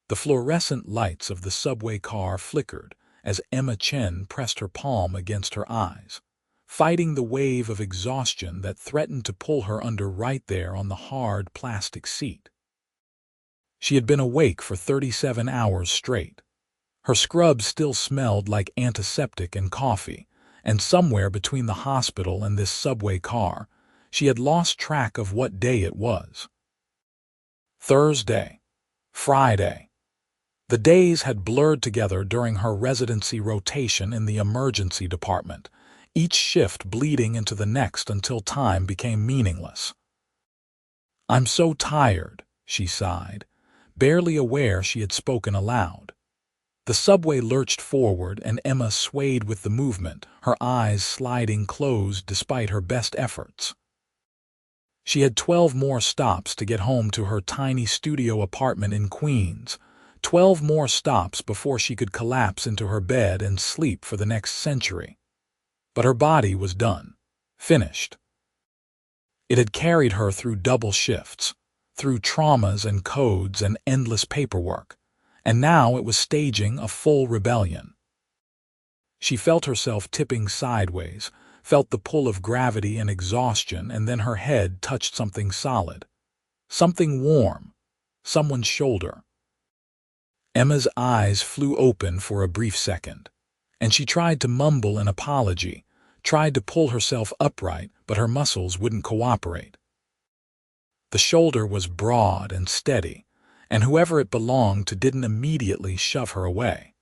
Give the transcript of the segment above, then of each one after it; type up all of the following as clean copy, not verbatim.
The fluorescent lights of the subway car flickered as Emma Chen pressed her palm against her eyes, fighting the wave of exhaustion that threatened to pull her under right there on the hard plastic seat. She had been awake for 37 hours straight. Her scrubs still smelled like antiseptic and coffee, and somewhere between the hospital and this subway car, she had lost track of what day it was. Thursday, Friday. The days had blurred together during her residency rotation in the emergency department, each shift bleeding into the next until time became meaningless. "I'm so tired," she sighed, barely aware she had spoken aloud. The subway lurched forward and Emma swayed with the movement, her eyes sliding closed despite her best efforts. She had 12 more stops to get home to her tiny studio apartment in Queens, 12 more stops before she could collapse into her bed and sleep for the next century. But her body was done, finished. It had carried her through double shifts, through traumas and codes and endless paperwork, and now it was staging a full rebellion. She felt herself tipping sideways, felt the pull of gravity and exhaustion, and then her head touched something solid, something warm, someone's shoulder. Emma's eyes flew open for a brief second, and she tried to mumble an apology, tried to pull herself upright, but her muscles wouldn't cooperate. The shoulder was broad and steady, and whoever it belonged to didn't immediately shove her away.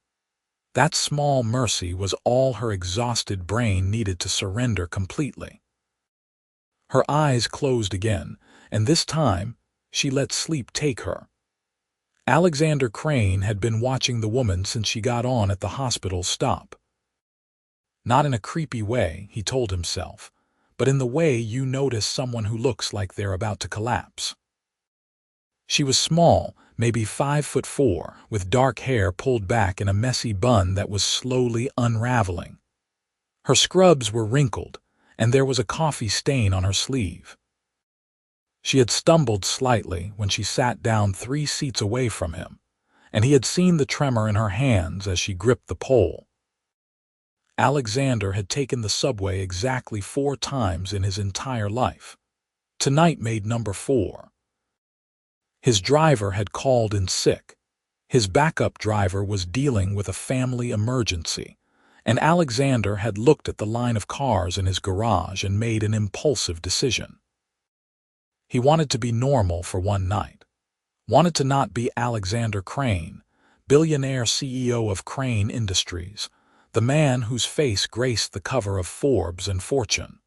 That small mercy was all her exhausted brain needed to surrender completely. Her eyes closed again, and this time she let sleep take her. Alexander Crane had been watching the woman since she got on at the hospital stop. Not in a creepy way, he told himself, but in the way you notice someone who looks like they're about to collapse. She was small, maybe 5'4", with dark hair pulled back in a messy bun that was slowly unraveling. Her scrubs were wrinkled, and there was a coffee stain on her sleeve. She had stumbled slightly when she sat down 3 seats away from him, and he had seen the tremor in her hands as she gripped the pole. Alexander had taken the subway exactly 4 times in his entire life. Tonight made number 4. His driver had called in sick. His backup driver was dealing with a family emergency, and Alexander had looked at the line of cars in his garage and made an impulsive decision. He wanted to be normal for one night. Wanted to not be Alexander Crane, billionaire CEO of Crane Industries, the man whose face graced the cover of Forbes and Fortune.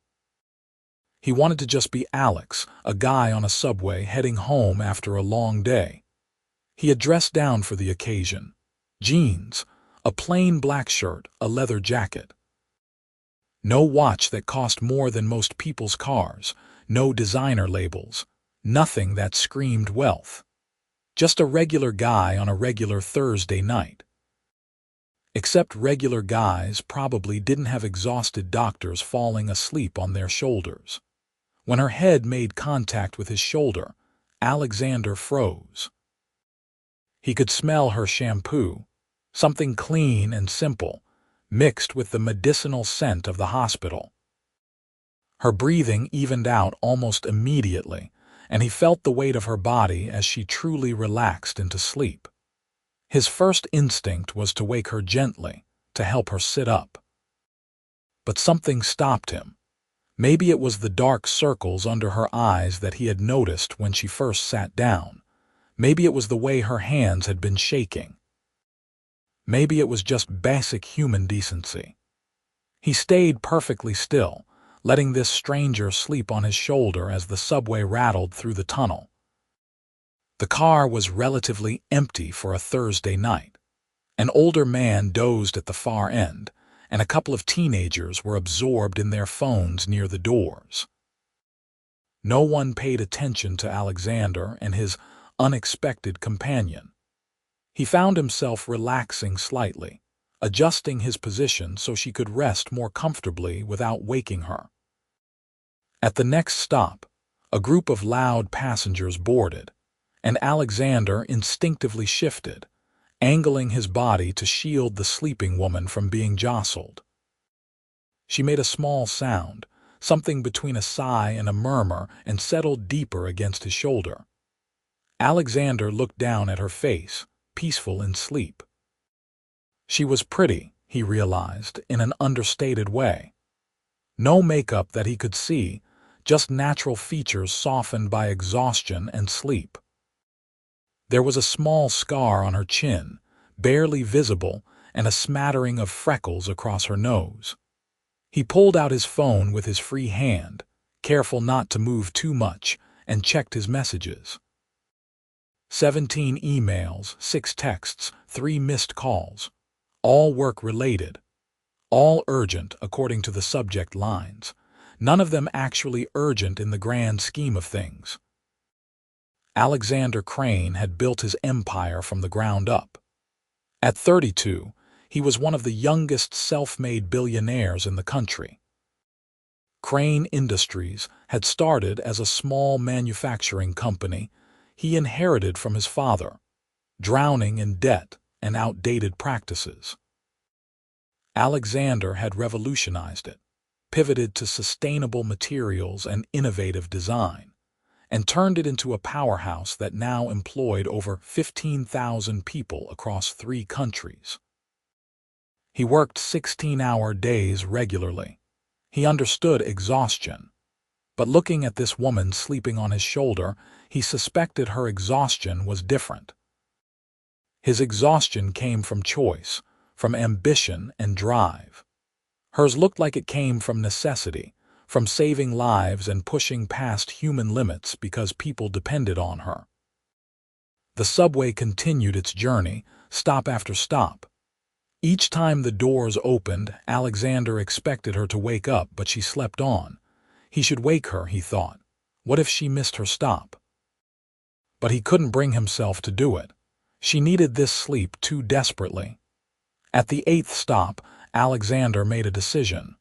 He wanted to just be Alex, a guy on a subway heading home after a long day. He had dressed down for the occasion. Jeans, a plain black shirt, a leather jacket. No watch that cost more than most people's cars, no designer labels, nothing that screamed wealth. Just a regular guy on a regular Thursday night. Except regular guys probably didn't have exhausted doctors falling asleep on their shoulders. When her head made contact with his shoulder, Alexander froze. He could smell her shampoo, something clean and simple, mixed with the medicinal scent of the hospital. Her breathing evened out almost immediately, and he felt the weight of her body as she truly relaxed into sleep. His first instinct was to wake her gently, to help her sit up. But something stopped him. Maybe it was the dark circles under her eyes that he had noticed when she first sat down. Maybe it was the way her hands had been shaking. Maybe it was just basic human decency. He stayed perfectly still, letting this stranger sleep on his shoulder as the subway rattled through the tunnel. The car was relatively empty for a Thursday night. An older man dozed at the far end, and a couple of teenagers were absorbed in their phones near the doors. No one paid attention to Alexander and his unexpected companion. He found himself relaxing slightly, adjusting his position so she could rest more comfortably without waking her. At the next stop, a group of loud passengers boarded, and Alexander instinctively shifted, angling his body to shield the sleeping woman from being jostled. She made a small sound, something between a sigh and a murmur, and settled deeper against his shoulder. Alexander looked down at her face, peaceful in sleep. She was pretty, he realized, in an understated way. No makeup that he could see, just natural features softened by exhaustion and sleep. There was a small scar on her chin, barely visible, and a smattering of freckles across her nose. He pulled out his phone with his free hand, careful not to move too much, and checked his messages. 17 emails, 6 texts, 3 missed calls. All work-related. All urgent, according to the subject lines. None of them actually urgent in the grand scheme of things. Alexander Crane had built his empire from the ground up. At 32, he was one of the youngest self-made billionaires in the country. Crane Industries had started as a small manufacturing company he inherited from his father, drowning in debt and outdated practices. Alexander had revolutionized it, pivoted to sustainable materials and innovative design, and turned it into a powerhouse that now employed over 15,000 people across 3 countries. He worked 16-hour days regularly. He understood exhaustion. But looking at this woman sleeping on his shoulder, he suspected her exhaustion was different. His exhaustion came from choice, from ambition and drive. Hers looked like it came from necessity, from saving lives and pushing past human limits because people depended on her. The subway continued its journey, stop after stop. Each time the doors opened, Alexander expected her to wake up, but she slept on. He should wake her, he thought. What if she missed her stop? But he couldn't bring himself to do it. She needed this sleep too desperately. At the 8th stop, Alexander made a decision.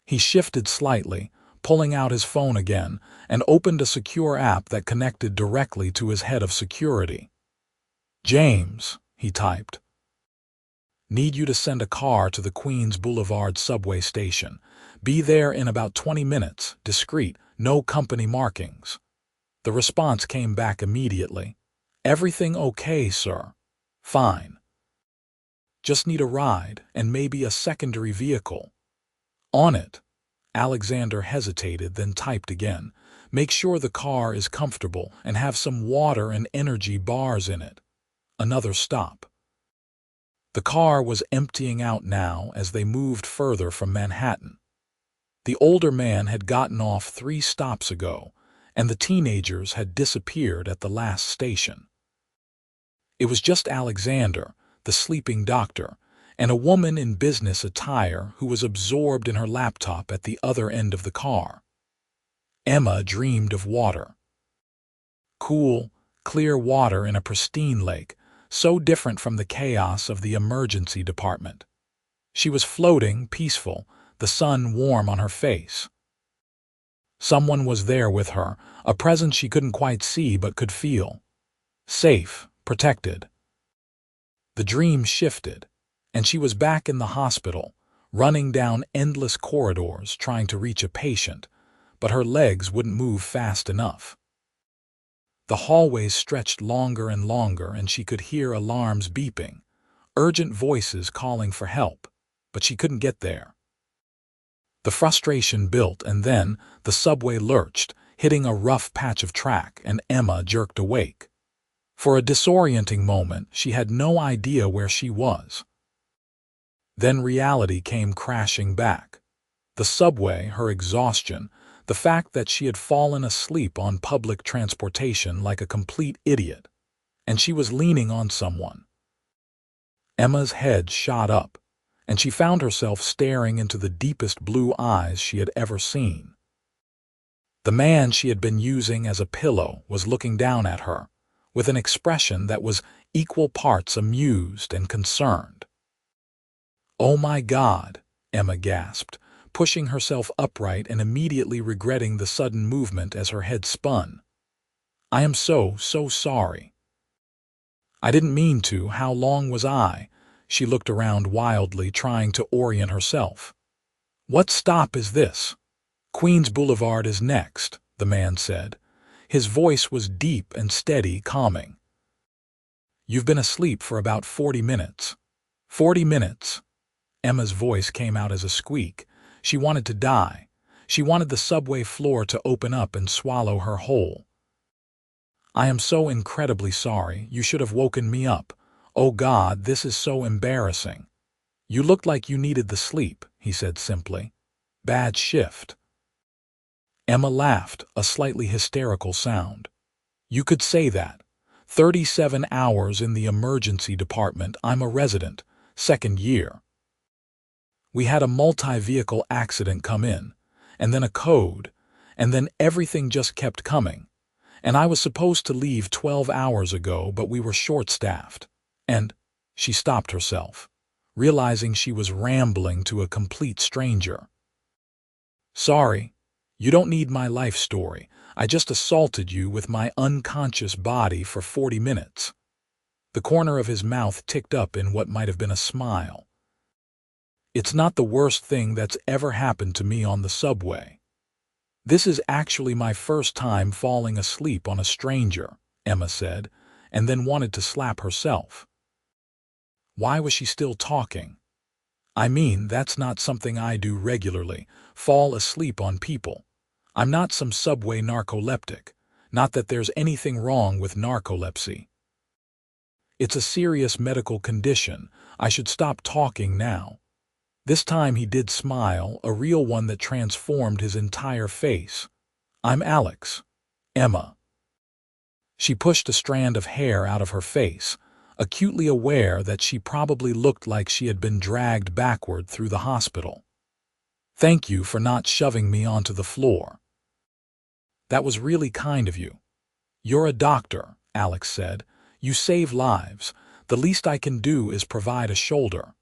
He shifted slightly, pulling out his phone again, and opened a secure app that connected directly to his head of security. "James," he typed. "Need you to send a car to the Queens Boulevard subway station. Be there in about 20 minutes, discreet, no company markings." The response came back immediately. "Everything okay, sir?" "Fine. Just need a ride and maybe a secondary vehicle." "On it." Alexander hesitated, then typed again. "Make sure the car is comfortable and have some water and energy bars in it." Another stop. The car was emptying out now as they moved further from Manhattan. The older man had gotten off 3 stops ago, and the teenagers had disappeared at the last station. It was just Alexander, the sleeping doctor, and a woman in business attire who was absorbed in her laptop at the other end of the car. Emma dreamed of water. Cool, clear water in a pristine lake, so different from the chaos of the emergency department. She was floating, peaceful, the sun warm on her face. Someone was there with her, a presence she couldn't quite see but could feel. Safe, protected. The dream shifted, and she was back in the hospital, running down endless corridors trying to reach a patient, but her legs wouldn't move fast enough. The hallways stretched longer and longer, and she could hear alarms beeping, urgent voices calling for help, but she couldn't get there. The frustration built, and then the subway lurched, hitting a rough patch of track, and Emma jerked awake. For a disorienting moment, she had no idea where she was. Then reality came crashing back. The subway, her exhaustion, the fact that she had fallen asleep on public transportation like a complete idiot, and she was leaning on someone. Emma's head shot up, and she found herself staring into the deepest blue eyes she had ever seen. The man she had been using as a pillow was looking down at her, with an expression that was equal parts amused and concerned. "Oh my God," Emma gasped, pushing herself upright and immediately regretting the sudden movement as her head spun. I am so sorry. I didn't mean to. How long was I? She looked around wildly, trying to orient herself. What stop is this? Queens Boulevard is next, the man said. His voice was deep and steady, calming. You've been asleep for about 40 minutes. 40 minutes. Emma's voice came out as a squeak. She wanted to die. She wanted the subway floor to open up and swallow her whole. I am so incredibly sorry. You should have woken me up. Oh God, this is so embarrassing. You looked like you needed the sleep, he said simply. Bad shift. Emma laughed, a slightly hysterical sound. You could say that. 37 hours in the emergency department. I'm a resident, second year. We had a multi-vehicle accident come in, and then a code, and then everything just kept coming. And I was supposed to leave 12 hours ago, but we were short-staffed. And she stopped herself, realizing she was rambling to a complete stranger. Sorry, you don't need my life story. I just assaulted you with my unconscious body for 40 minutes. The corner of his mouth ticked up in what might have been a smile. It's not the worst thing that's ever happened to me on the subway. This is actually my first time falling asleep on a stranger, Emma said, and then wanted to slap herself. Why was she still talking? I mean, that's not something I do regularly, fall asleep on people. I'm not some subway narcoleptic. Not that there's anything wrong with narcolepsy. It's a serious medical condition. I should stop talking now. This time he did smile, a real one that transformed his entire face. I'm Alex. Emma. She pushed a strand of hair out of her face, acutely aware that she probably looked like she had been dragged backward through the hospital. Thank you for not shoving me onto the floor. That was really kind of you. You're a doctor, Alex said. You save lives. The least I can do is provide a shoulder.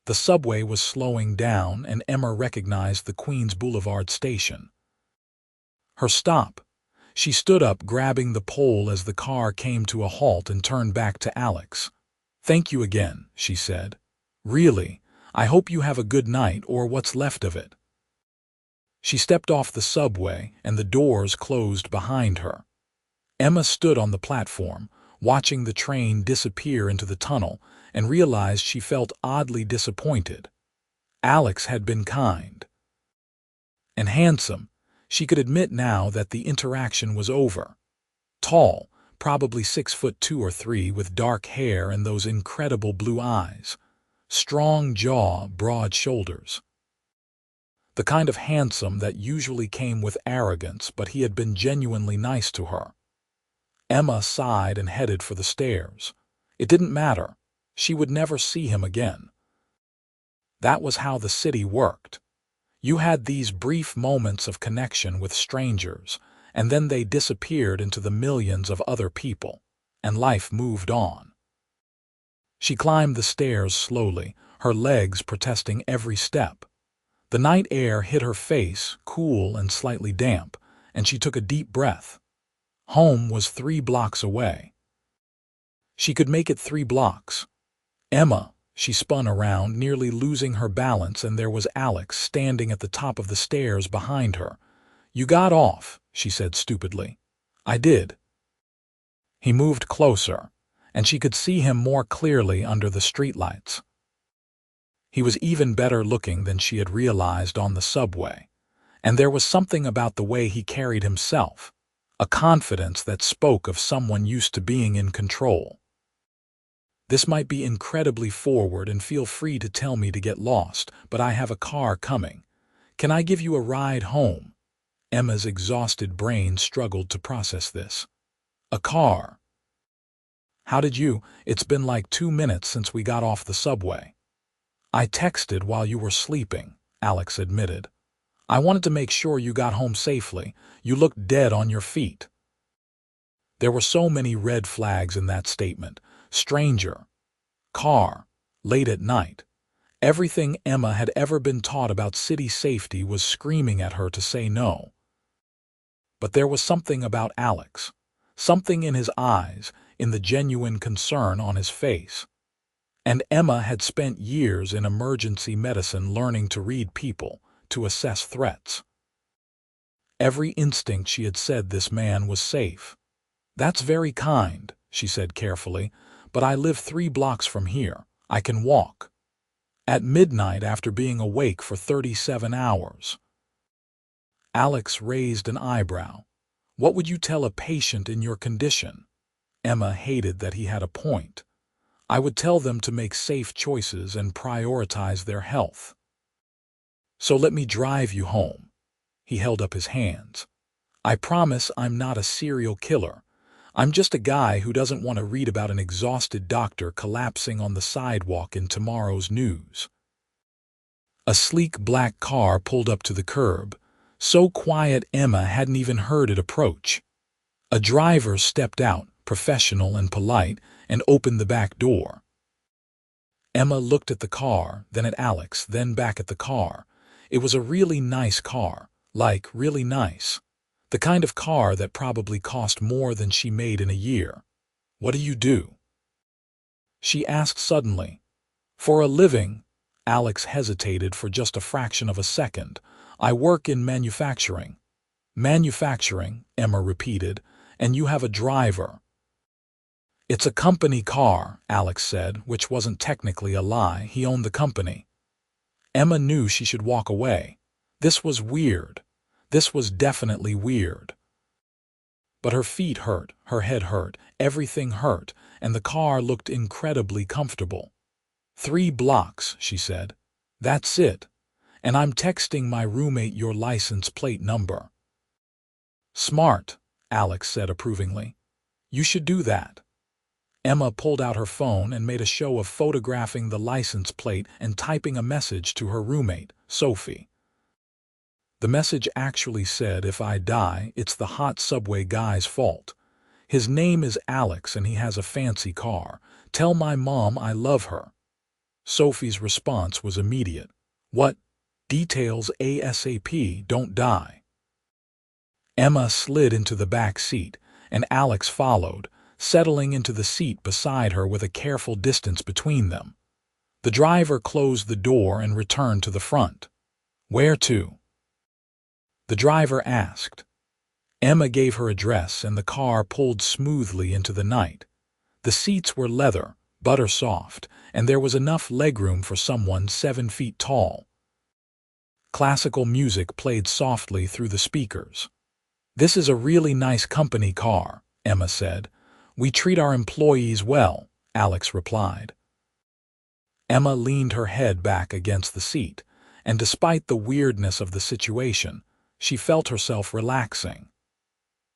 The subway was slowing down, and Emma recognized the Queens Boulevard station. Her stop. She stood up, grabbing the pole as the car came to a halt, and turned back to Alex. Thank you again, she said. Really, I hope you have a good night, or what's left of it. She stepped off the subway, and the doors closed behind her. Emma stood on the platform, watching the train disappear into the tunnel, and realized she felt oddly disappointed. Alex had been kind and handsome. She could admit now that the interaction was over. Tall, probably 6'2" or 3", with dark hair and those incredible blue eyes. Strong jaw, broad shoulders. The kind of handsome that usually came with arrogance, but he had been genuinely nice to her. Emma sighed and headed for the stairs. It didn't matter. She would never see him again. That was how the city worked. You had these brief moments of connection with strangers, and then they disappeared into the millions of other people, and life moved on. She climbed the stairs slowly, her legs protesting every step. The night air hit her face, cool and slightly damp, and she took a deep breath. Home was 3 blocks away. She could make it 3 blocks. Emma, she spun around, nearly losing her balance, and there was Alex standing at the top of the stairs behind her. You got off, she said stupidly. I did. He moved closer, and she could see him more clearly under the streetlights. He was even better looking than she had realized on the subway, and there was something about the way he carried himself, a confidence that spoke of someone used to being in control. This might be incredibly forward, and feel free to tell me to get lost, but I have a car coming. Can I give you a ride home? Emma's exhausted brain struggled to process this. A car? How did you? It's been like 2 minutes since we got off the subway. I texted while you were sleeping, Alex admitted. I wanted to make sure you got home safely. You looked dead on your feet. There were so many red flags in that statement. Stranger, car, late at night. Everything Emma had ever been taught about city safety was screaming at her to say no. But there was something about Alex, something in his eyes, in the genuine concern on his face. And Emma had spent years in emergency medicine learning to read people, to assess threats. Every instinct she had said this man was safe. "That's very kind," she said carefully, "but I live 3 blocks from here. I can walk." At midnight after being awake for 37 hours. Alex raised an eyebrow. "What would you tell a patient in your condition?" Emma hated that he had a point. "I would tell them to make safe choices and prioritize their health." "So let me drive you home." He held up his hands. "I promise I'm not a serial killer. I'm just a guy who doesn't want to read about an exhausted doctor collapsing on the sidewalk in tomorrow's news." A sleek black car pulled up to the curb, so quiet Emma hadn't even heard it approach. A driver stepped out, professional and polite, and opened the back door. Emma looked at the car, then at Alex, then back at the car. It was a really nice car, like really nice. The kind of car that probably cost more than she made in a year. "What do you do?" she asked suddenly. "For a living." Alex hesitated for just a fraction of a second. "I work in manufacturing." "Manufacturing," Emma repeated, "and you have a driver." "It's a company car," Alex said, which wasn't technically a lie. He owned the company. Emma knew she should walk away. This was weird. This was definitely weird. But her feet hurt, her head hurt, everything hurt, and the car looked incredibly comfortable. 3 blocks, she said. "That's it. And I'm texting my roommate your license plate number." "Smart," Alex said approvingly. "You should do that." Emma pulled out her phone and made a show of photographing the license plate and typing a message to her roommate, Sophie. The message actually said, "If I die, it's the hot subway guy's fault. His name is Alex and he has a fancy car. Tell my mom I love her." Sophie's response was immediate. "What? Details ASAP, don't die." Emma slid into the back seat, and Alex followed, settling into the seat beside her with a careful distance between them. The driver closed the door and returned to the front. "Where to?" the driver asked. Emma gave her address and the car pulled smoothly into the night. The seats were leather, butter soft, and there was enough legroom for someone 7 feet tall. Classical music played softly through the speakers. "This is a really nice company car," Emma said. "We treat our employees well," Alex replied. Emma leaned her head back against the seat, and despite the weirdness of the situation, she felt herself relaxing.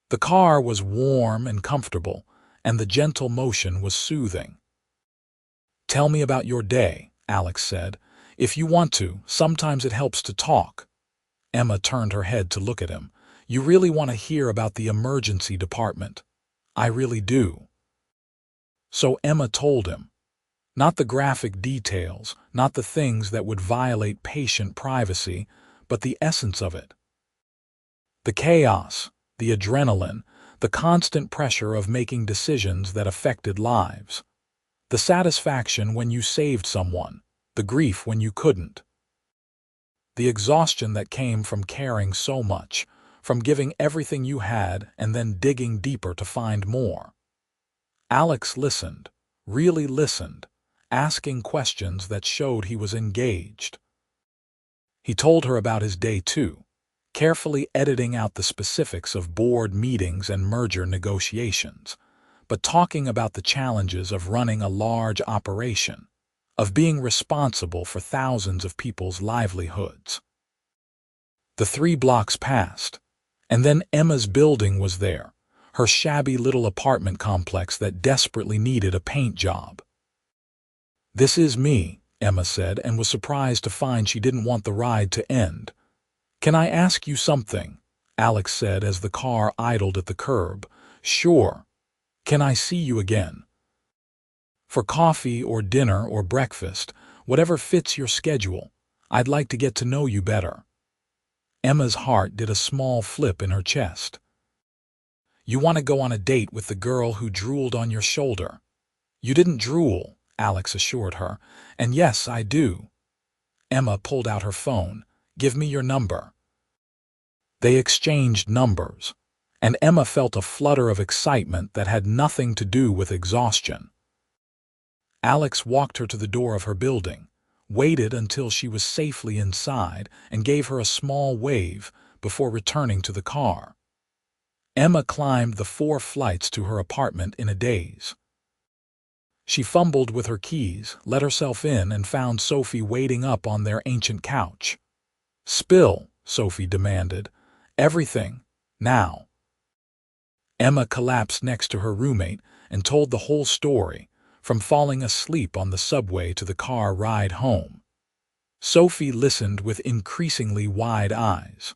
The car was warm and comfortable, and the gentle motion was soothing. "Tell me about your day," Alex said. "If you want to, sometimes it helps to talk." Emma turned her head to look at him. "You really want to hear about the emergency department?" "I really do." So Emma told him. Not the graphic details, not the things that would violate patient privacy, but the essence of it. The chaos, the adrenaline, the constant pressure of making decisions that affected lives. The satisfaction when you saved someone, the grief when you couldn't. The exhaustion that came from caring so much, from giving everything you had and then digging deeper to find more. Alex listened, really listened, asking questions that showed he was engaged. He told her about his day too, carefully editing out the specifics of board meetings and merger negotiations, but talking about the challenges of running a large operation, of being responsible for thousands of people's livelihoods. The 3 blocks passed, and then Emma's building was there, her shabby little apartment complex that desperately needed a paint job. "This is me," Emma said, and was surprised to find she didn't want the ride to end. "Can I ask you something?" Alex said as the car idled at the curb. "Sure. Can I see you again?" "For coffee or dinner or breakfast, whatever fits your schedule. I'd like to get to know you better." Emma's heart did a small flip in her chest. You want to go on a date with the girl who drooled on your shoulder. You didn't drool, Alex assured her. And yes, I do. Emma pulled out her phone. Give me your number. They exchanged numbers, and Emma felt a flutter of excitement that had nothing to do with exhaustion. Alex walked her to the door of her building, waited until she was safely inside, and gave her a small wave before returning to the car. Emma climbed the 4 flights to her apartment in a daze. She fumbled with her keys, let herself in, and found Sophie waiting up on their ancient couch. "Spill," Sophie demanded. "Everything. Now." Emma collapsed next to her roommate and told the whole story, from falling asleep on the subway to the car ride home. Sophie listened with increasingly wide eyes.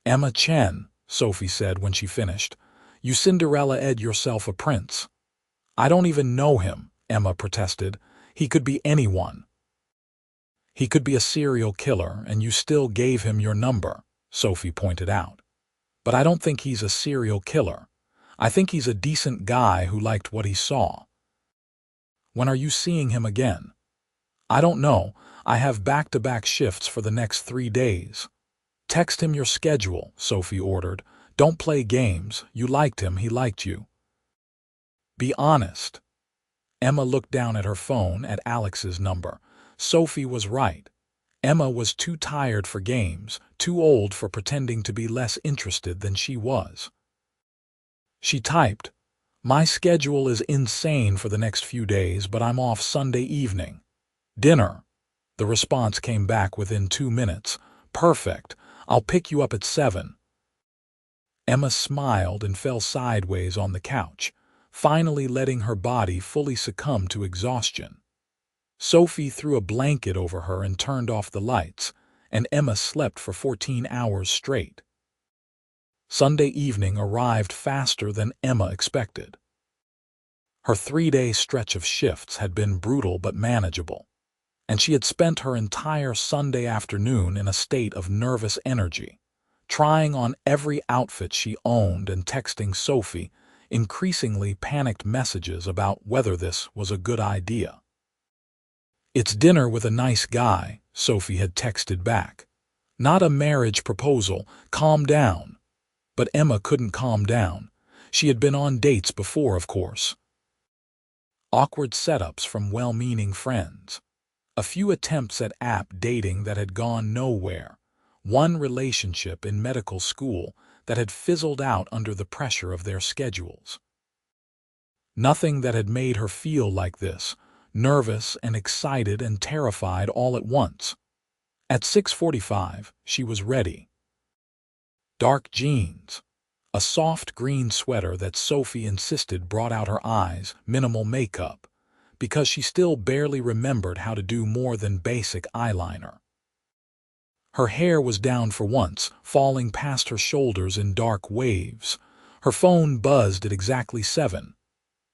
"Emma Chen," Sophie said when she finished, "you Cinderella-ed yourself a prince." "I don't even know him," Emma protested. "He could be anyone." "He could be a serial killer, and you still gave him your number," Sophie pointed out. "But I don't think he's a serial killer. I think he's a decent guy who liked what he saw." "When are you seeing him again?" "I don't know. I have back-to-back shifts for the next 3 days." "Text him your schedule," Sophie ordered. "Don't play games. You liked him, he liked you. Be honest." Emma looked down at her phone at Alex's number. Sophie was right. Emma was too tired for games, too old for pretending to be less interested than she was. She typed, "My schedule is insane for the next few days, but I'm off Sunday evening. Dinner." The response came back within 2 minutes. "Perfect. I'll pick you up at 7. Emma smiled and fell sideways on the couch, finally letting her body fully succumb to exhaustion. Sophie threw a blanket over her and turned off the lights, and Emma slept for 14 hours straight. Sunday evening arrived faster than Emma expected. Her 3-day stretch of shifts had been brutal but manageable, and she had spent her entire Sunday afternoon in a state of nervous energy, trying on every outfit she owned and texting Sophie increasingly panicked messages about whether this was a good idea. "It's dinner with a nice guy," Sophie had texted back. "Not a marriage proposal. Calm down." But Emma couldn't calm down. She had been on dates before, of course. Awkward setups from well-meaning friends. A few attempts at app dating that had gone nowhere. One relationship in medical school that had fizzled out under the pressure of their schedules. Nothing that had made her feel like this, nervous and excited and terrified all at once. At 6:45, she was ready. Dark jeans, a soft green sweater that Sophie insisted brought out her eyes, minimal makeup, because she still barely remembered how to do more than basic eyeliner. Her hair was down for once, falling past her shoulders in dark waves. Her phone buzzed at exactly 7.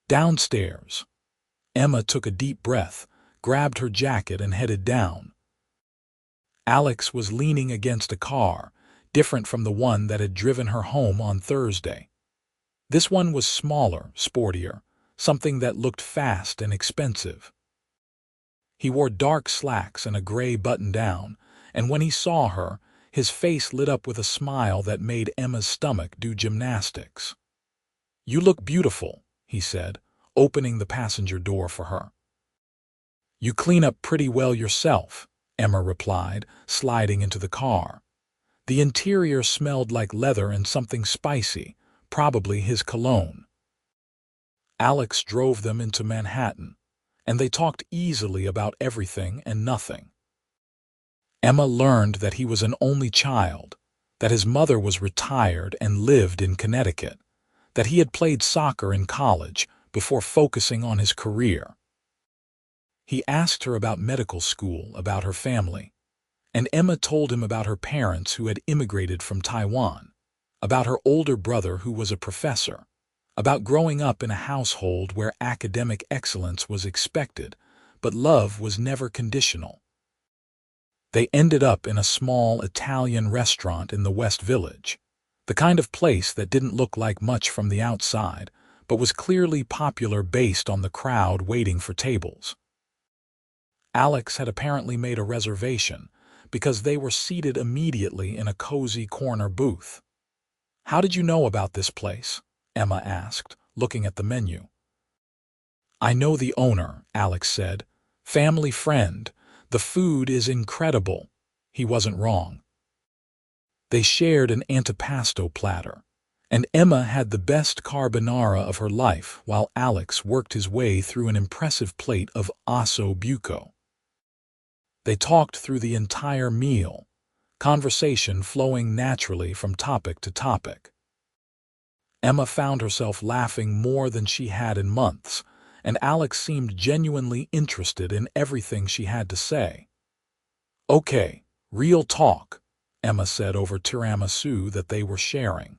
Downstairs. Emma took a deep breath, grabbed her jacket and headed down. Alex was leaning against a car, different from the one that had driven her home on Thursday. This one was smaller, sportier, something that looked fast and expensive. He wore dark slacks and a gray button-down, and when he saw her, his face lit up with a smile that made Emma's stomach do gymnastics. "You look beautiful," he said, opening the passenger door for her. "You clean up pretty well yourself," Emma replied, sliding into the car. The interior smelled like leather and something spicy, probably his cologne. Alex drove them into Manhattan, and they talked easily about everything and nothing. Emma learned that he was an only child, that his mother was retired and lived in Connecticut, that he had played soccer in college before focusing on his career. He asked her about medical school, about her family, and Emma told him about her parents who had immigrated from Taiwan, about her older brother who was a professor, about growing up in a household where academic excellence was expected, but love was never conditional. They ended up in a small Italian restaurant in the West Village. The kind of place that didn't look like much from the outside, but was clearly popular based on the crowd waiting for tables. Alex had apparently made a reservation because they were seated immediately in a cozy corner booth. "How did you know about this place?" Emma asked, looking at the menu. "I know the owner," Alex said. "Family friend. The food is incredible." He wasn't wrong. They shared an antipasto platter, and Emma had the best carbonara of her life while Alex worked his way through an impressive plate of osso buco. They talked through the entire meal, conversation flowing naturally from topic to topic. Emma found herself laughing more than she had in months, and Alex seemed genuinely interested in everything she had to say. "Okay, real talk," Emma said over tiramisu that they were sharing.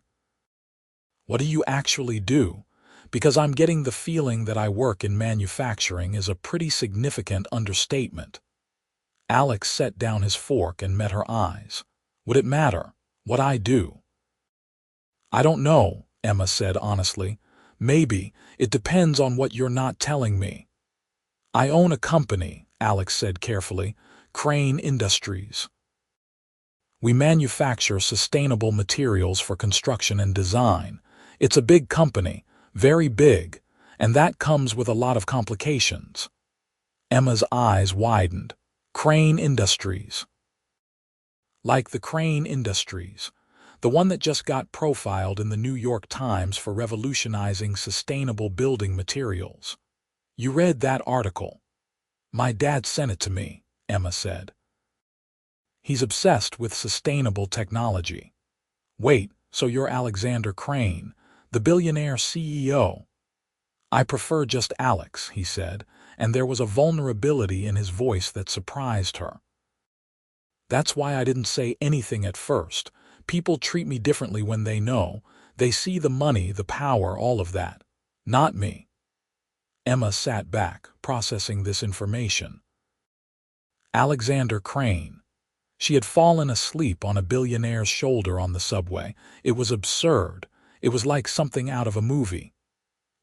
"What do you actually do? Because I'm getting the feeling that I work in manufacturing is a pretty significant understatement." Alex set down his fork and met her eyes. "Would it matter what I do?" "I don't know," Emma said honestly. "Maybe. It depends on what you're not telling me." "I own a company," Alex said carefully, "Crane Industries. We manufacture sustainable materials for construction and design. It's a big company, very big, and that comes with a lot of complications." Emma's eyes widened. "Crane Industries." "Like the Crane Industries, the one that just got profiled in the New York Times for revolutionizing sustainable building materials. You read that article?" "My dad sent it to me," Emma said. "He's obsessed with sustainable technology." "Wait, so you're Alexander Crane, the billionaire CEO?" "I prefer just Alex," he said, and there was a vulnerability in his voice that surprised her. "That's why I didn't say anything at first. People treat me differently when they know. They see the money, the power, all of that. Not me." Emma sat back, processing this information. Alexander Crane. She had fallen asleep on a billionaire's shoulder on the subway. It was absurd. It was like something out of a movie.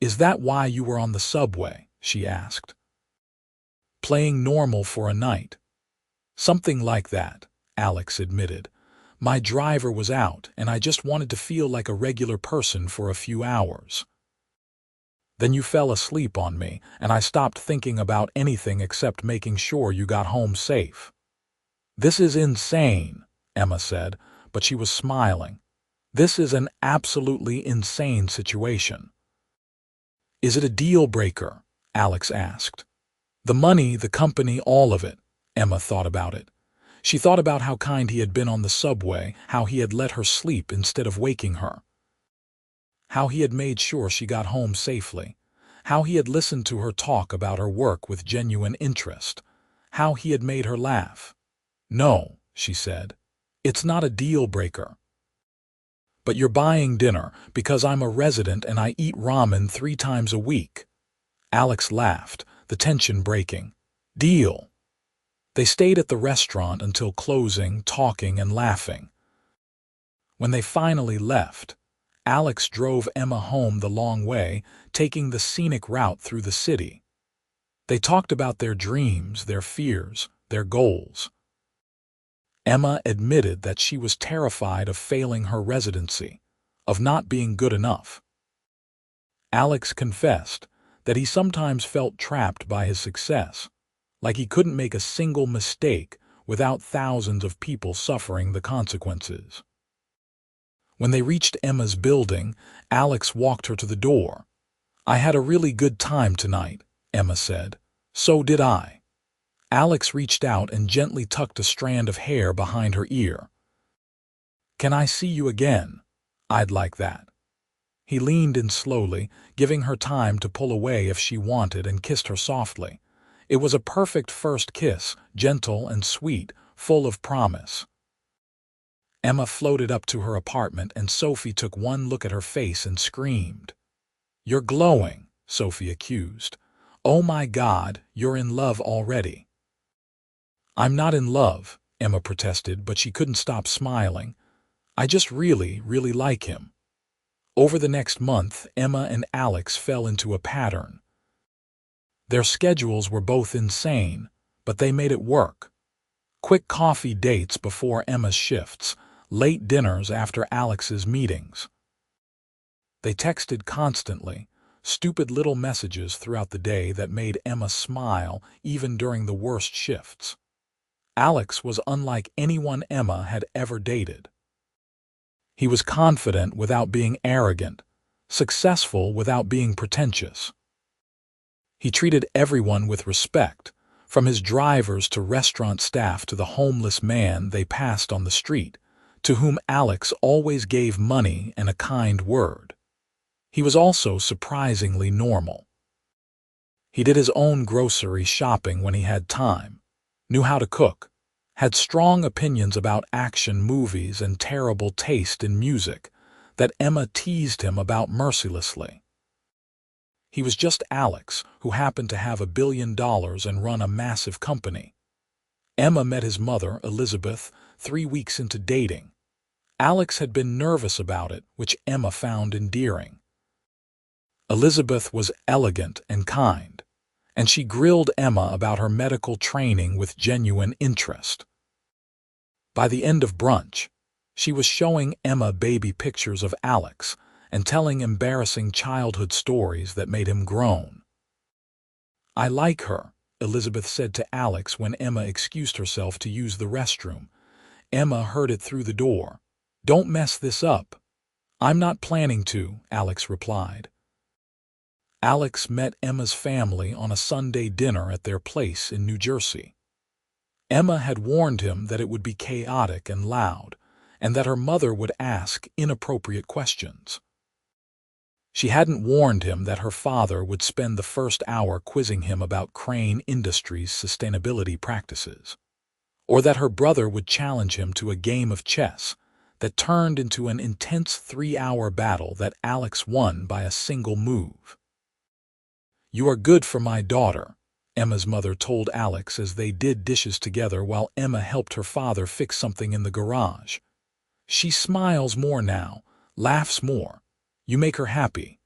"Is that why you were on the subway?" she asked. "Playing normal for a night." "Something like that," Alex admitted. "My driver was out, and I just wanted to feel like a regular person for a few hours. Then you fell asleep on me, and I stopped thinking about anything except making sure you got home safe." "This is insane," Emma said, but she was smiling. "This is an absolutely insane situation." "Is it a deal breaker?" Alex asked. "The money, the company, all of it." Emma thought about it. She thought about how kind he had been on the subway, how he had let her sleep instead of waking her, how he had made sure she got home safely, how he had listened to her talk about her work with genuine interest, how he had made her laugh. "No," she said, "it's not a deal breaker." "But you're buying dinner because I'm a resident and I eat ramen 3 times a week." Alex laughed, the tension breaking. "Deal." They stayed at the restaurant until closing, talking and laughing. When they finally left, Alex drove Emma home the long way, taking the scenic route through the city. They talked about their dreams, their fears, their goals. Emma admitted that she was terrified of failing her residency, of not being good enough. Alex confessed that he sometimes felt trapped by his success, like he couldn't make a single mistake without thousands of people suffering the consequences. When they reached Emma's building, Alex walked her to the door. "I had a really good time tonight," Emma said. "So did I." Alex reached out and gently tucked a strand of hair behind her ear. "Can I see you again? I'd like that." He leaned in slowly, giving her time to pull away if she wanted, and kissed her softly. It was a perfect first kiss, gentle and sweet, full of promise. Emma floated up to her apartment and Sophie took one look at her face and screamed. "You're glowing," Sophie accused. "Oh my God, you're in love already." "I'm not in love," Emma protested, but she couldn't stop smiling. I just really like him." Over the next month, Emma and Alex fell into a pattern. Their schedules were both insane, but they made it work. Quick coffee dates before Emma's shifts, late dinners after Alex's meetings. They texted constantly, stupid little messages throughout the day that made Emma smile even during the worst shifts. Alex was unlike anyone Emma had ever dated. He was confident without being arrogant, successful without being pretentious. He treated everyone with respect, from his drivers to restaurant staff to the homeless man they passed on the street, to whom Alex always gave money and a kind word. He was also surprisingly normal. He did his own grocery shopping when he had time, knew how to cook, had strong opinions about action movies and terrible taste in music that Emma teased him about mercilessly. He was just Alex, who happened to have $1 billion and run a massive company. Emma met his mother, Elizabeth, 3 weeks into dating. Alex had been nervous about it, which Emma found endearing. Elizabeth was elegant and kind, and she grilled Emma about her medical training with genuine interest. By the end of brunch, she was showing Emma baby pictures of Alex and telling embarrassing childhood stories that made him groan. "I like her," Elizabeth said to Alex when Emma excused herself to use the restroom. Emma heard it through the door. "Don't mess this up." "I'm not planning to," Alex replied. Alex met Emma's family on a Sunday dinner at their place in New Jersey. Emma had warned him that it would be chaotic and loud, and that her mother would ask inappropriate questions. She hadn't warned him that her father would spend the first hour quizzing him about Crane Industries' sustainability practices, or that her brother would challenge him to a game of chess that turned into an intense 3-hour battle that Alex won by a single move. "You are good for my daughter," Emma's mother told Alex as they did dishes together while Emma helped her father fix something in the garage. "She smiles more now, laughs more. You make her happy."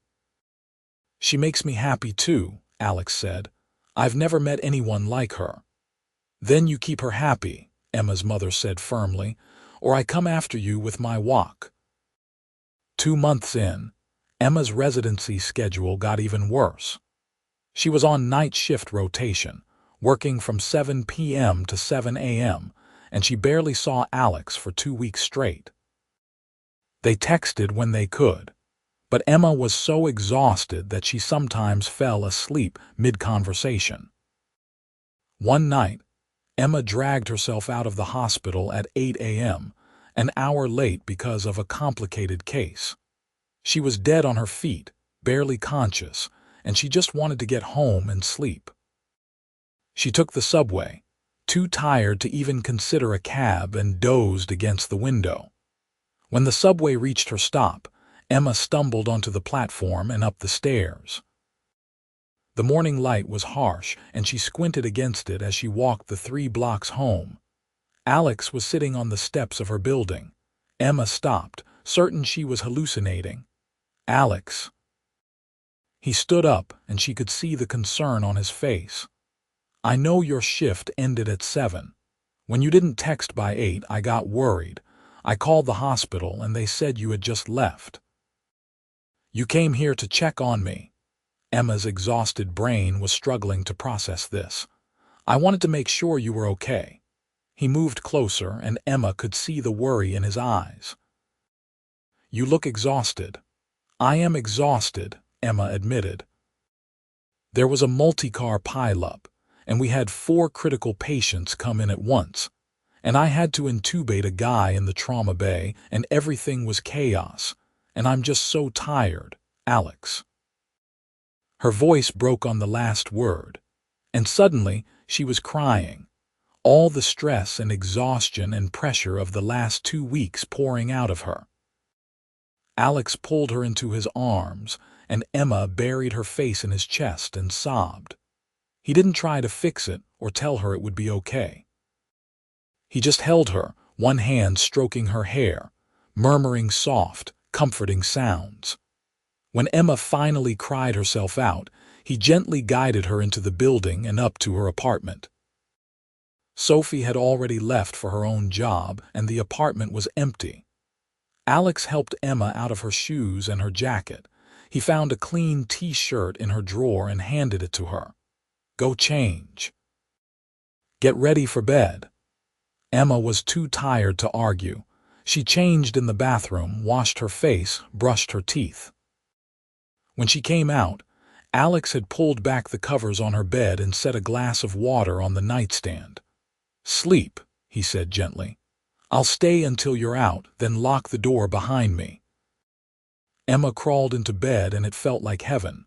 "She makes me happy too," Alex said. "I've never met anyone like her." "Then you keep her happy," Emma's mother said firmly, "or I come after you with my wok." 2 months in, Emma's residency schedule got even worse. She was on night shift rotation, working from 7 p.m. to 7 a.m., and she barely saw Alex for 2 weeks straight. They texted when they could, but Emma was so exhausted that she sometimes fell asleep mid-conversation. One night, Emma dragged herself out of the hospital at 8 a.m., an hour late because of a complicated case. She was dead on her feet, barely conscious, and she just wanted to get home and sleep. She took the subway, too tired to even consider a cab, and dozed against the window. When the subway reached her stop, Emma stumbled onto the platform and up the stairs. The morning light was harsh, and she squinted against it as she walked the 3 blocks home. Alex was sitting on the steps of her building. Emma stopped, certain she was hallucinating. "Alex." He stood up, and she could see the concern on his face. "I know your shift ended at 7. When you didn't text by 8, I got worried. I called the hospital, and they said you had just left. You came here to check on me." Emma's exhausted brain was struggling to process this. "I wanted to make sure you were okay." He moved closer, and Emma could see the worry in his eyes. "You look exhausted." "I am exhausted," Emma admitted. "There was a multi-car pileup, and we had 4 critical patients come in at once, and I had to intubate a guy in the trauma bay, and everything was chaos, and I'm just so tired, Alex." Her voice broke on the last word, and suddenly she was crying, all the stress and exhaustion and pressure of the last 2 weeks pouring out of her. Alex pulled her into his arms, and Emma buried her face in his chest and sobbed. He didn't try to fix it or tell her it would be okay. He just held her, one hand stroking her hair, murmuring soft, comforting sounds. When Emma finally cried herself out, he gently guided her into the building and up to her apartment. Sophie had already left for her own job, and the apartment was empty. Alex helped Emma out of her shoes and her jacket. He found a clean t-shirt in her drawer and handed it to her. "Go change. Get ready for bed." Emma was too tired to argue. She changed in the bathroom, washed her face, brushed her teeth. When she came out, Alex had pulled back the covers on her bed and set a glass of water on the nightstand. "Sleep," he said gently. "I'll stay until you're out, then lock the door behind me." Emma crawled into bed and it felt like heaven.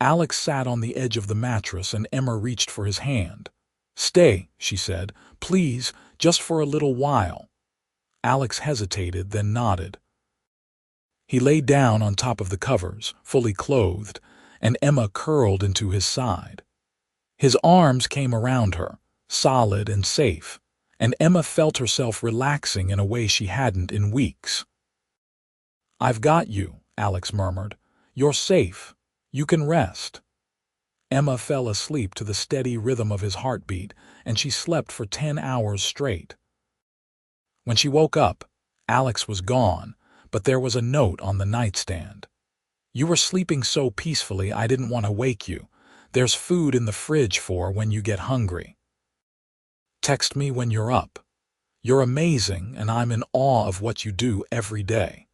Alex sat on the edge of the mattress and Emma reached for his hand. "Stay," she said. "Please, just for a little while." Alex hesitated, then nodded. He lay down on top of the covers, fully clothed, and Emma curled into his side. His arms came around her, solid and safe, and Emma felt herself relaxing in a way she hadn't in weeks. "I've got you," Alex murmured. "You're safe. You can rest." Emma fell asleep to the steady rhythm of his heartbeat, and she slept for 10 hours straight. When she woke up, Alex was gone, but there was a note on the nightstand. "You were sleeping so peacefully I didn't want to wake you. There's food in the fridge for when you get hungry. Text me when you're up. You're amazing, and I'm in awe of what you do every day."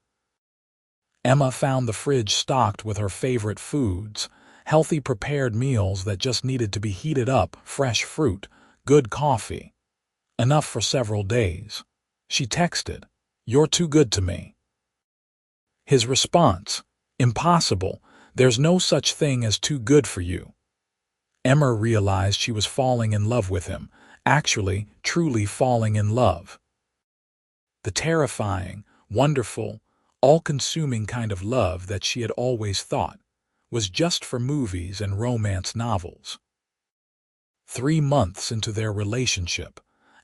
Emma found the fridge stocked with her favorite foods, healthy prepared meals that just needed to be heated up, fresh fruit, good coffee. Enough for several days. She texted, "You're too good to me." His response, "Impossible. There's no such thing as too good for you." Emma realized she was falling in love with him, actually, truly falling in love. The terrifying, wonderful, all-consuming kind of love that she had always thought was just for movies and romance novels. 3 months into their relationship,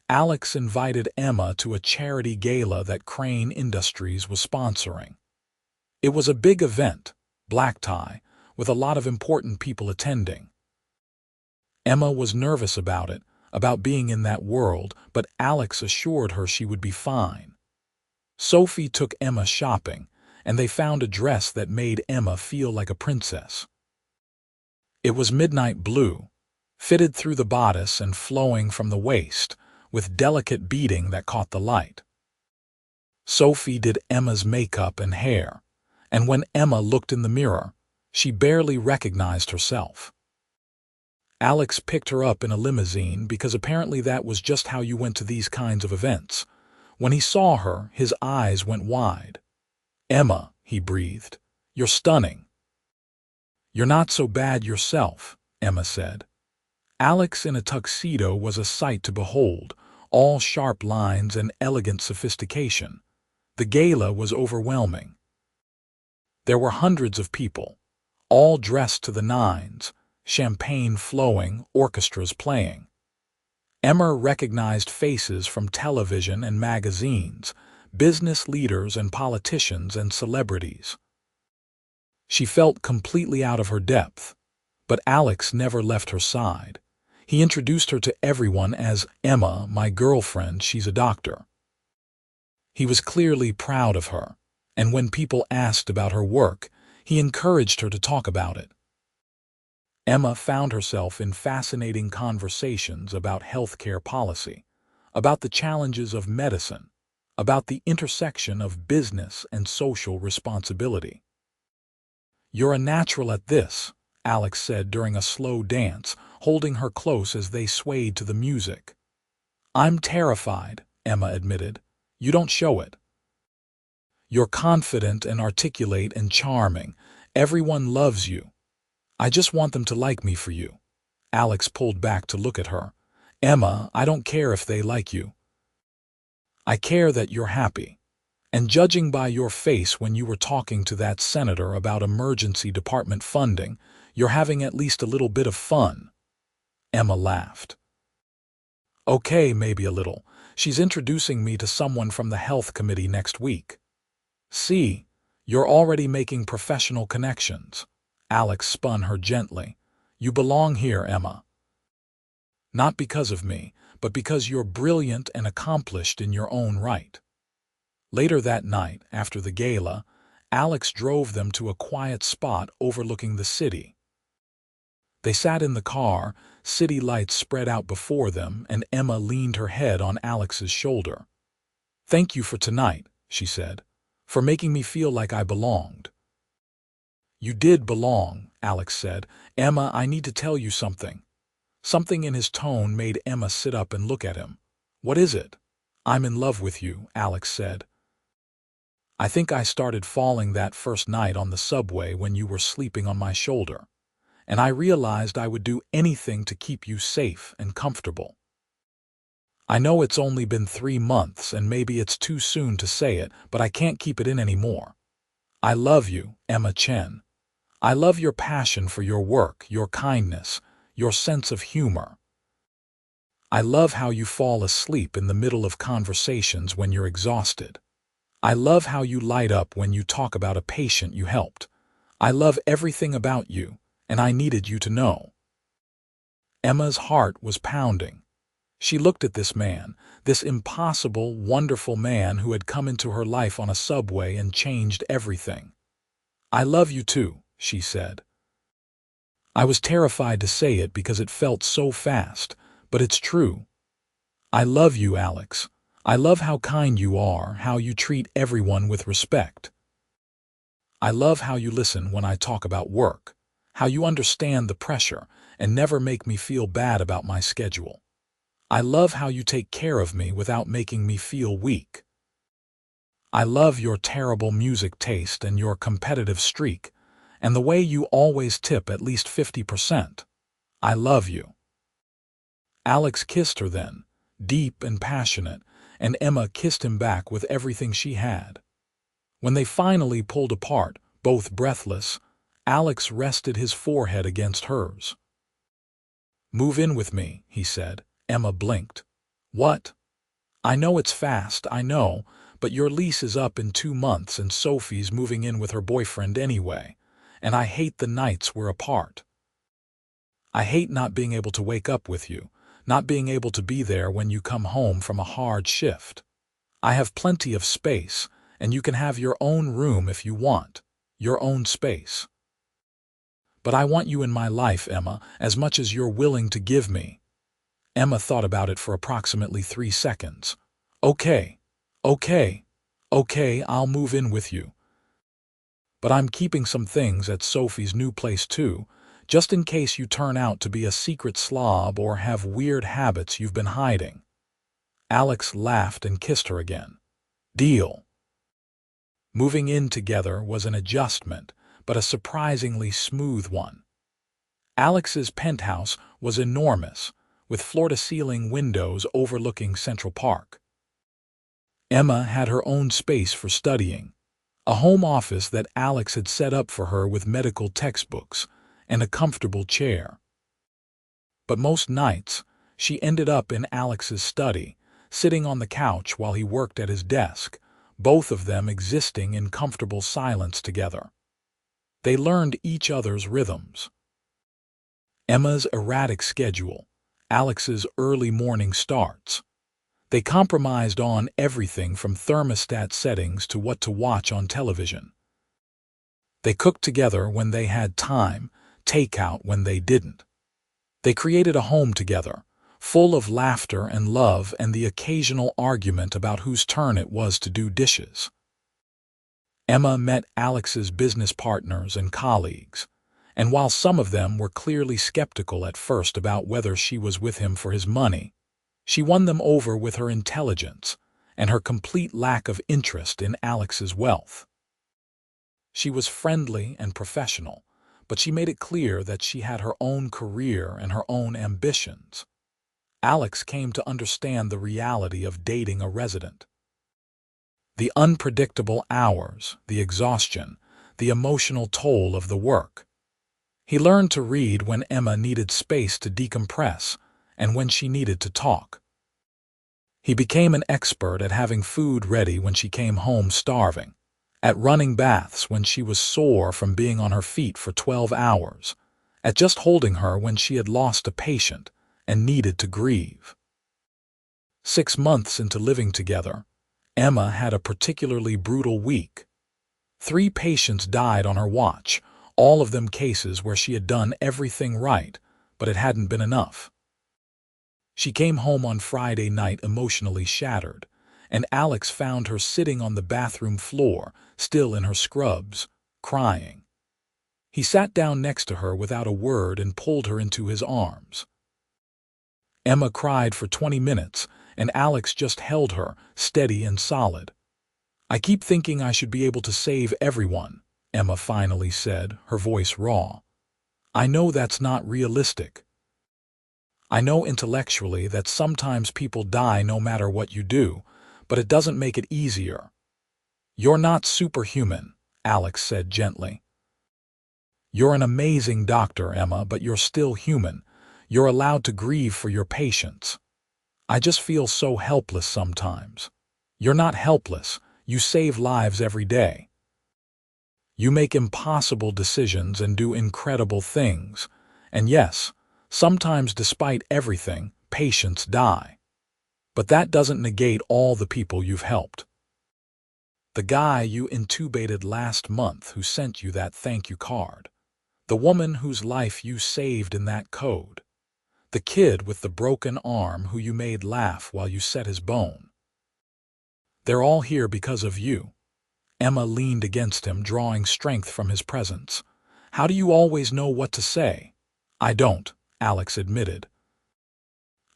Alex invited Emma to a charity gala that Crane Industries was sponsoring. It was a big event, black tie, with a lot of important people attending. Emma was nervous about it, about being in that world, but Alex assured her she would be fine. Sophie took Emma shopping, and they found a dress that made Emma feel like a princess. It was midnight blue, fitted through the bodice and flowing from the waist, with delicate beading that caught the light. Sophie did Emma's makeup and hair, and when Emma looked in the mirror, she barely recognized herself. Alex picked her up in a limousine because apparently that was just how you went to these kinds of events. When he saw her, his eyes went wide. "Emma," he breathed, "you're stunning." "You're not so bad yourself," Emma said. Alex in a tuxedo was a sight to behold, all sharp lines and elegant sophistication. The gala was overwhelming. There were hundreds of people, all dressed to the nines, champagne flowing, orchestras playing. Emma recognized faces from television and magazines, business leaders and politicians and celebrities. She felt completely out of her depth, but Alex never left her side. He introduced her to everyone as Emma, my girlfriend, she's a doctor. He was clearly proud of her, and when people asked about her work, he encouraged her to talk about it. Emma found herself in fascinating conversations about healthcare policy, about the challenges of medicine, about the intersection of business and social responsibility. "You're a natural at this," Alex said during a slow dance, holding her close as they swayed to the music. "I'm terrified," Emma admitted. "You don't show it. You're confident and articulate and charming. Everyone loves you. I just want them to like me for you." Alex pulled back to look at her. "Emma, I don't care if they like you. I care that you're happy. And judging by your face when you were talking to that senator about emergency department funding, you're having at least a little bit of fun." Emma laughed. "Okay, maybe a little. She's introducing me to someone from the health committee next week." See, you're already making professional connections. Alex spun her gently. You belong here, Emma. Not because of me, but because you're brilliant and accomplished in your own right. Later that night, after the gala, Alex drove them to a quiet spot overlooking the city. They sat in the car, city lights spread out before them, and Emma leaned her head on Alex's shoulder. "Thank you for tonight," she said, "for making me feel like I belonged." "You did belong," Alex said. "Emma, I need to tell you something." Something in his tone made Emma sit up and look at him. "What is it?" "I'm in love with you," Alex said. "I think I started falling that first night on the subway when you were sleeping on my shoulder, and I realized I would do anything to keep you safe and comfortable. I know it's only been 3 months and maybe it's too soon to say it, but I can't keep it in anymore. I love you, Emma Chen. I love your passion for your work, your kindness, your sense of humor. I love how you fall asleep in the middle of conversations when you're exhausted. I love how you light up when you talk about a patient you helped. I love everything about you, and I needed you to know." Emma's heart was pounding. She looked at this man, this impossible, wonderful man who had come into her life on a subway and changed everything. "I love you too," she said. "I was terrified to say it because it felt so fast, but it's true. I love you, Alex. I love how kind you are, how you treat everyone with respect. I love how you listen when I talk about work, how you understand the pressure and never make me feel bad about my schedule. I love how you take care of me without making me feel weak. I love your terrible music taste and your competitive streak, and the way you always tip at least 50%. I love you." Alex kissed her then, deep and passionate, and Emma kissed him back with everything she had. When they finally pulled apart, both breathless, Alex rested his forehead against hers. "Move in with me," he said. Emma blinked. "What?" "I know it's fast, I know, but your lease is up in 2 months and Sophie's moving in with her boyfriend anyway, and I hate the nights we're apart. I hate not being able to wake up with you, not being able to be there when you come home from a hard shift. I have plenty of space, and you can have your own room if you want, your own space. But I want you in my life, Emma, as much as you're willing to give me." Emma thought about it for approximately 3 seconds. Okay, okay, I'll move in with you. But I'm keeping some things at Sophie's new place too, just in case you turn out to be a secret slob or have weird habits you've been hiding." Alex laughed and kissed her again. "Deal." Moving in together was an adjustment, but a surprisingly smooth one. Alex's penthouse was enormous, with floor-to-ceiling windows overlooking Central Park. Emma had her own space for studying, a home office that Alex had set up for her with medical textbooks and a comfortable chair. But most nights, she ended up in Alex's study, sitting on the couch while he worked at his desk, both of them existing in comfortable silence together. They learned each other's rhythms. Emma's erratic schedule, Alex's early morning starts. They compromised on everything from thermostat settings to what to watch on television. They cooked together when they had time, takeout when they didn't. They created a home together, full of laughter and love and the occasional argument about whose turn it was to do dishes. Emma met Alex's business partners and colleagues, and while some of them were clearly skeptical at first about whether she was with him for his money, she won them over with her intelligence and her complete lack of interest in Alex's wealth. She was friendly and professional, but she made it clear that she had her own career and her own ambitions. Alex came to understand the reality of dating a resident. The unpredictable hours, the exhaustion, the emotional toll of the work. He learned to read when Emma needed space to decompress and when she needed to talk. He became an expert at having food ready when she came home starving, at running baths when she was sore from being on her feet for 12 hours, at just holding her when she had lost a patient and needed to grieve. 6 months into living together, Emma had a particularly brutal week. 3 patients died on her watch, all of them cases where she had done everything right, but it hadn't been enough. She came home on Friday night emotionally shattered, and Alex found her sitting on the bathroom floor, still in her scrubs, crying. He sat down next to her without a word and pulled her into his arms. Emma cried for 20 minutes, and Alex just held her, steady and solid. "I keep thinking I should be able to save everyone," Emma finally said, her voice raw. "I know that's not realistic. I know intellectually that sometimes people die no matter what you do, but it doesn't make it easier." "You're not superhuman," Alex said gently. "You're an amazing doctor, Emma, but you're still human. You're allowed to grieve for your patients. I just feel so helpless sometimes." "You're not helpless. You save lives every day. You make impossible decisions and do incredible things. And yes, sometimes despite everything, patients die. But that doesn't negate all the people you've helped. The guy you intubated last month who sent you that thank you card. The woman whose life you saved in that code. The kid with the broken arm who you made laugh while you set his bone. They're all here because of you." Emma leaned against him, drawing strength from his presence. "How do you always know what to say?" "I don't," Alex admitted.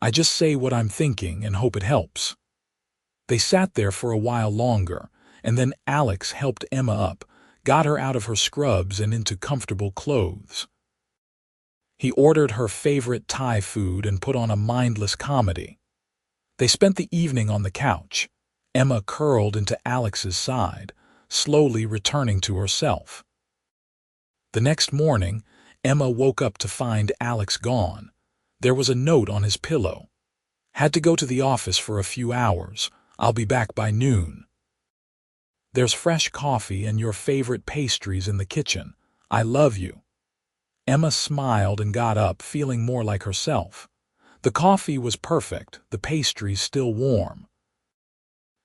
"I just say what I'm thinking and hope it helps." They sat there for a while longer, and then Alex helped Emma up, got her out of her scrubs and into comfortable clothes. He ordered her favorite Thai food and put on a mindless comedy. They spent the evening on the couch, Emma curled into Alex's side, slowly returning to herself. The next morning, Emma woke up to find Alex gone. There was a note on his pillow. "Had to go to the office for a few hours. I'll be back by noon. There's fresh coffee and your favorite pastries in the kitchen. I love you." Emma smiled and got up, feeling more like herself. The coffee was perfect, the pastries still warm.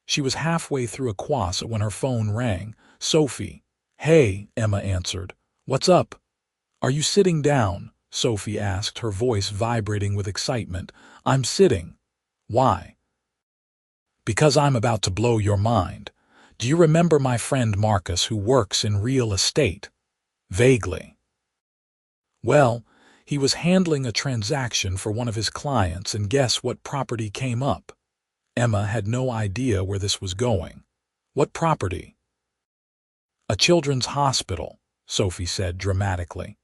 She was halfway through a croissant when her phone rang. "Sophie." "Hey," Emma answered. "What's up?" "Are you sitting down?" Sophie asked, her voice vibrating with excitement. "I'm sitting." "Why?" "Because I'm about to blow your mind. Do you remember my friend Marcus who works in real estate?" "Vaguely." "Well, he was handling a transaction for one of his clients, and guess what property came up?" Emma had no idea where this was going. "What property?" "A children's hospital," Sophie said dramatically.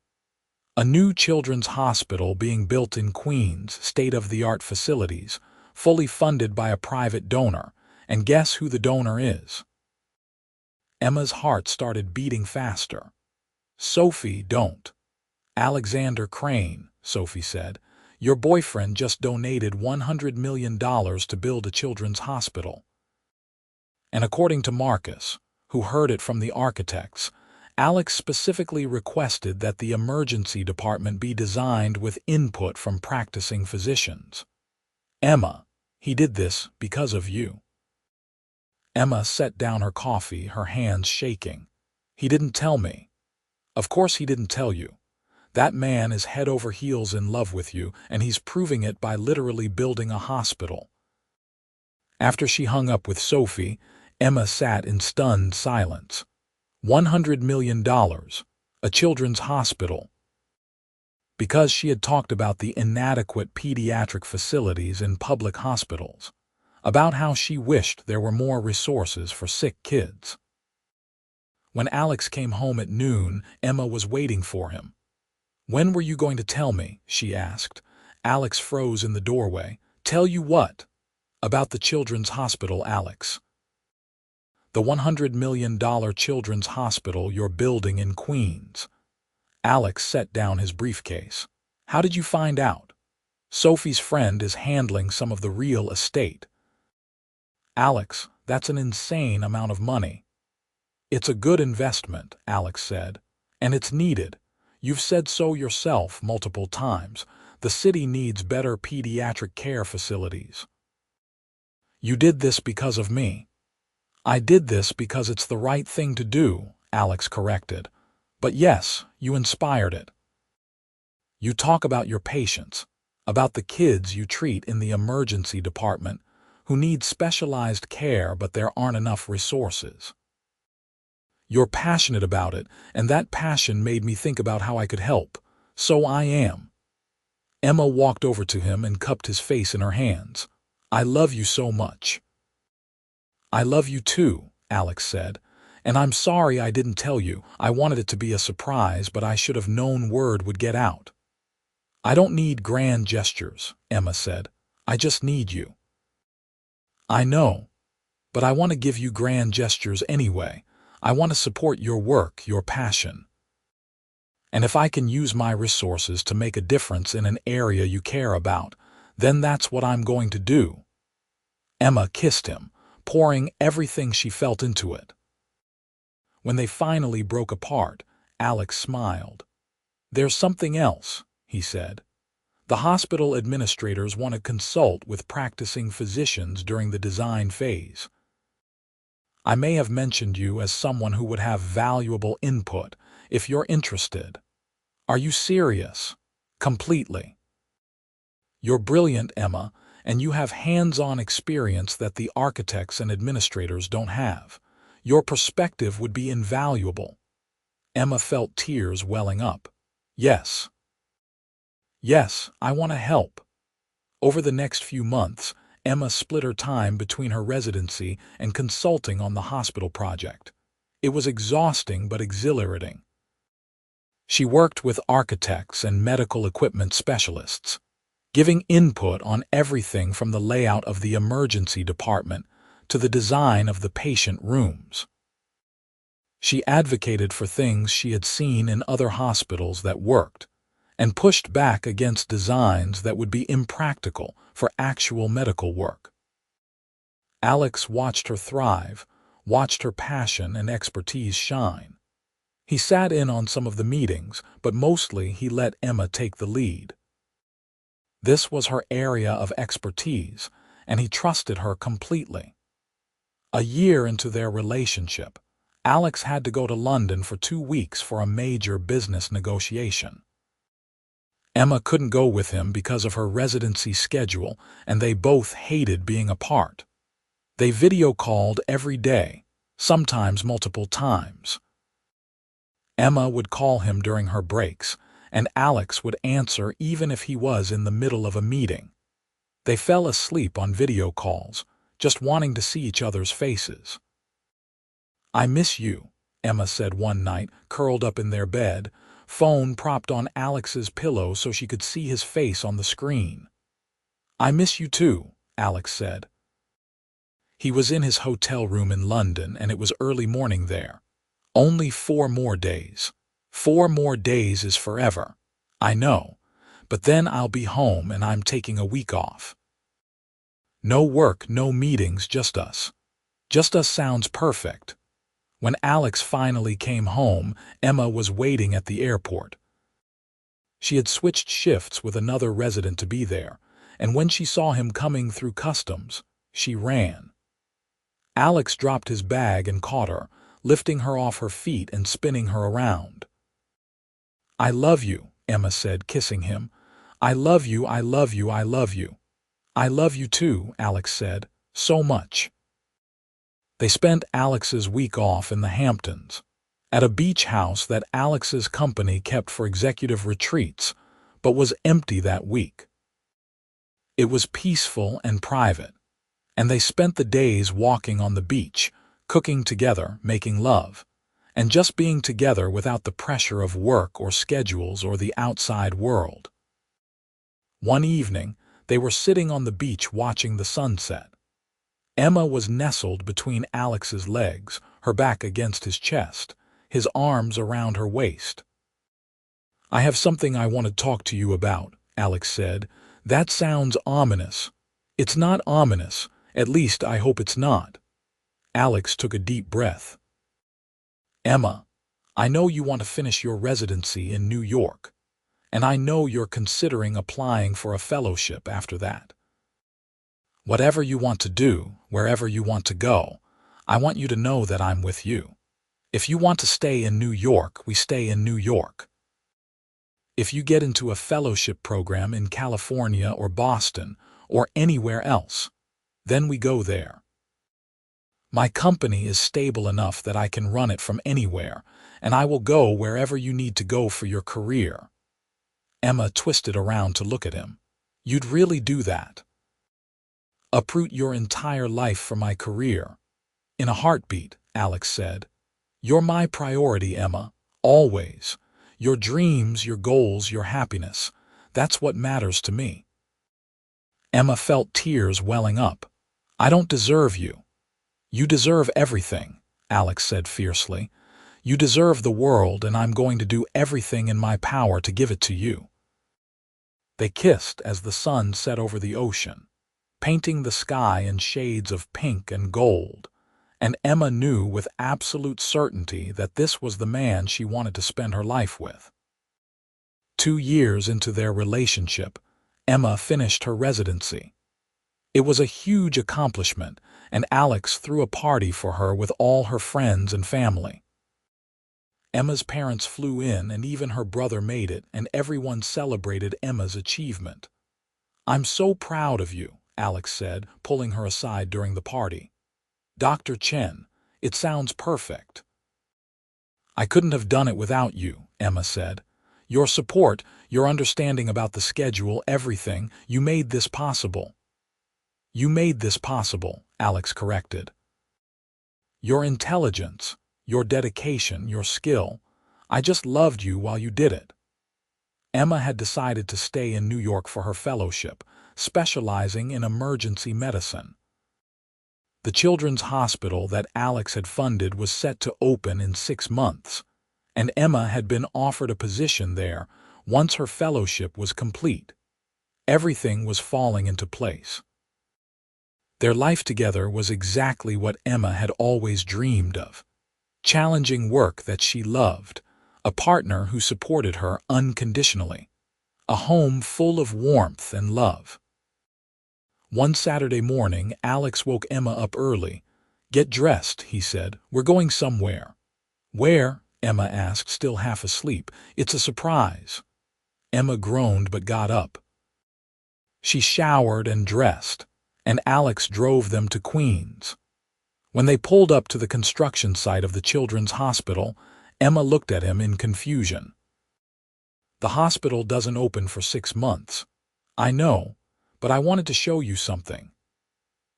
"A new children's hospital being built in Queens, state-of-the-art facilities, fully funded by a private donor, and guess who the donor is?" Emma's heart started beating faster. "Sophie, don't." "Alexander Crane," Sophie said. "Your boyfriend just donated $100 million to build a children's hospital." And according to Marcus, who heard it from the architects, Alex specifically requested that the emergency department be designed with input from practicing physicians. "Emma, he did this because of you." Emma set down her coffee, her hands shaking. "He didn't tell me." "Of course he didn't tell you. That man is head over heels in love with you, and he's proving it by literally building a hospital." After she hung up with Sophie, Emma sat in stunned silence. $100 million, a children's hospital. Because she had talked about the inadequate pediatric facilities in public hospitals, about how she wished there were more resources for sick kids. When Alex came home at noon, Emma was waiting for him. "When were you going to tell me?" she asked. Alex froze in the doorway. "Tell you what?" "About the children's hospital, Alex. The $100 million children's hospital you're building in Queens." Alex set down his briefcase. "How did you find out?" "Sophie's friend is handling some of the real estate." "Alex, that's an insane amount of money." It's a good investment, Alex said, and it's needed. You've said so yourself multiple times. The city needs better pediatric care facilities. You did this because of me. I did this because it's the right thing to do, Alex corrected. But yes, you inspired it. You talk about your patients, about the kids you treat in the emergency department who need specialized care but there aren't enough resources. You're passionate about it, and that passion made me think about how I could help. So I am. Emma walked over to him and cupped his face in her hands. I love you so much. I love you too, Alex said. And I'm sorry I didn't tell you. I wanted it to be a surprise, but I should have known word would get out. I don't need grand gestures, Emma said. I just need you. I know, but I want to give you grand gestures anyway. I want to support your work, your passion. And if I can use my resources to make a difference in an area you care about, then that's what I'm going to do. Emma kissed him, pouring everything she felt into it. When they finally broke apart, Alex smiled. There's something else, he said. The hospital administrators want to consult with practicing physicians during the design phase. I may have mentioned you as someone who would have valuable input if you're interested. Are you serious? Completely. You're brilliant, Emma, and you have hands-on experience that the architects and administrators don't have. Your perspective would be invaluable. Emma felt tears welling up. Yes. Yes, I want to help. Over the next few months, Emma split her time between her residency and consulting on the hospital project. It was exhausting but exhilarating. She worked with architects and medical equipment specialists, giving input on everything from the layout of the emergency department to the design of the patient rooms. She advocated for things she had seen in other hospitals that worked, and pushed back against designs that would be impractical for actual medical work. Alex watched her thrive, watched her passion and expertise shine. He sat in on some of the meetings, but mostly he let Emma take the lead. This was her area of expertise, and he trusted her completely. A year into their relationship, Alex had to go to London for 2 weeks for a major business negotiation. Emma couldn't go with him because of her residency schedule, and they both hated being apart. They video called every day, sometimes multiple times. Emma would call him during her breaks, and Alex would answer even if he was in the middle of a meeting. They fell asleep on video calls, just wanting to see each other's faces. I miss you, Emma said one night, curled up in their bed, phone propped on Alex's pillow so she could see his face on the screen. I miss you too, Alex said. He was in his hotel room in London, and it was early morning there. Only 4 more days. 4 more days is forever. I know, but then I'll be home and I'm taking a week off. No work, no meetings, just us. Just us sounds perfect. When Alex finally came home, Emma was waiting at the airport. She had switched shifts with another resident to be there, and when she saw him coming through customs, she ran. Alex dropped his bag and caught her, lifting her off her feet and spinning her around. I love you, Emma said, kissing him. I love you, I love you, I love you. I love you too, Alex said, so much. They spent Alex's week off in the Hamptons, at a beach house that Alex's company kept for executive retreats, but was empty that week. It was peaceful and private, and they spent the days walking on the beach, cooking together, making love, and just being together without the pressure of work or schedules or the outside world. One evening, they were sitting on the beach watching the sunset. Emma was nestled between Alex's legs, her back against his chest, his arms around her waist. I have something I want to talk to you about, Alex said. That sounds ominous. It's not ominous, at least I hope it's not. Alex took a deep breath. Emma, I know you want to finish your residency in New York, and I know you're considering applying for a fellowship after that. Whatever you want to do, wherever you want to go, I want you to know that I'm with you. If you want to stay in New York, we stay in New York. If you get into a fellowship program in California or Boston or anywhere else, then we go there. My company is stable enough that I can run it from anywhere, and I will go wherever you need to go for your career. Emma twisted around to look at him. You'd really do that? Uproot your entire life for my career? In a heartbeat, Alex said. You're my priority, Emma, always. Your dreams, your goals, your happiness. That's what matters to me. Emma felt tears welling up. I don't deserve you. You deserve everything, Alex said fiercely. You deserve the world, and I'm going to do everything in my power to give it to you. They kissed as the sun set over the ocean, painting the sky in shades of pink and gold, and Emma knew with absolute certainty that this was the man she wanted to spend her life with. 2 years into their relationship, Emma finished her residency. It was a huge accomplishment, and Alex threw a party for her with all her friends and family. Emma's parents flew in, and even her brother made it, and everyone celebrated Emma's achievement. I'm so proud of you, Alex said, pulling her aside during the party. Dr. Chen, it sounds perfect. I couldn't have done it without you, Emma said. Your support, your understanding about the schedule, everything, you made this possible. You made this possible, Alex corrected. Your intelligence, your dedication, your skill, I just loved you while you did it. Emma had decided to stay in New York for her fellowship, specializing in emergency medicine. The children's hospital that Alex had funded was set to open in 6 months, and Emma had been offered a position there once her fellowship was complete. Everything was falling into place. Their life together was exactly what Emma had always dreamed of. Challenging work that she loved, a partner who supported her unconditionally, a home full of warmth and love. One Saturday morning, Alex woke Emma up early. Get dressed, he said. We're going somewhere. Where? Emma asked, still half asleep. It's a surprise. Emma groaned but got up. She showered and dressed, and Alex drove them to Queens. When they pulled up to the construction site of the children's hospital, Emma looked at him in confusion. The hospital doesn't open for 6 months. I know, but I wanted to show you something.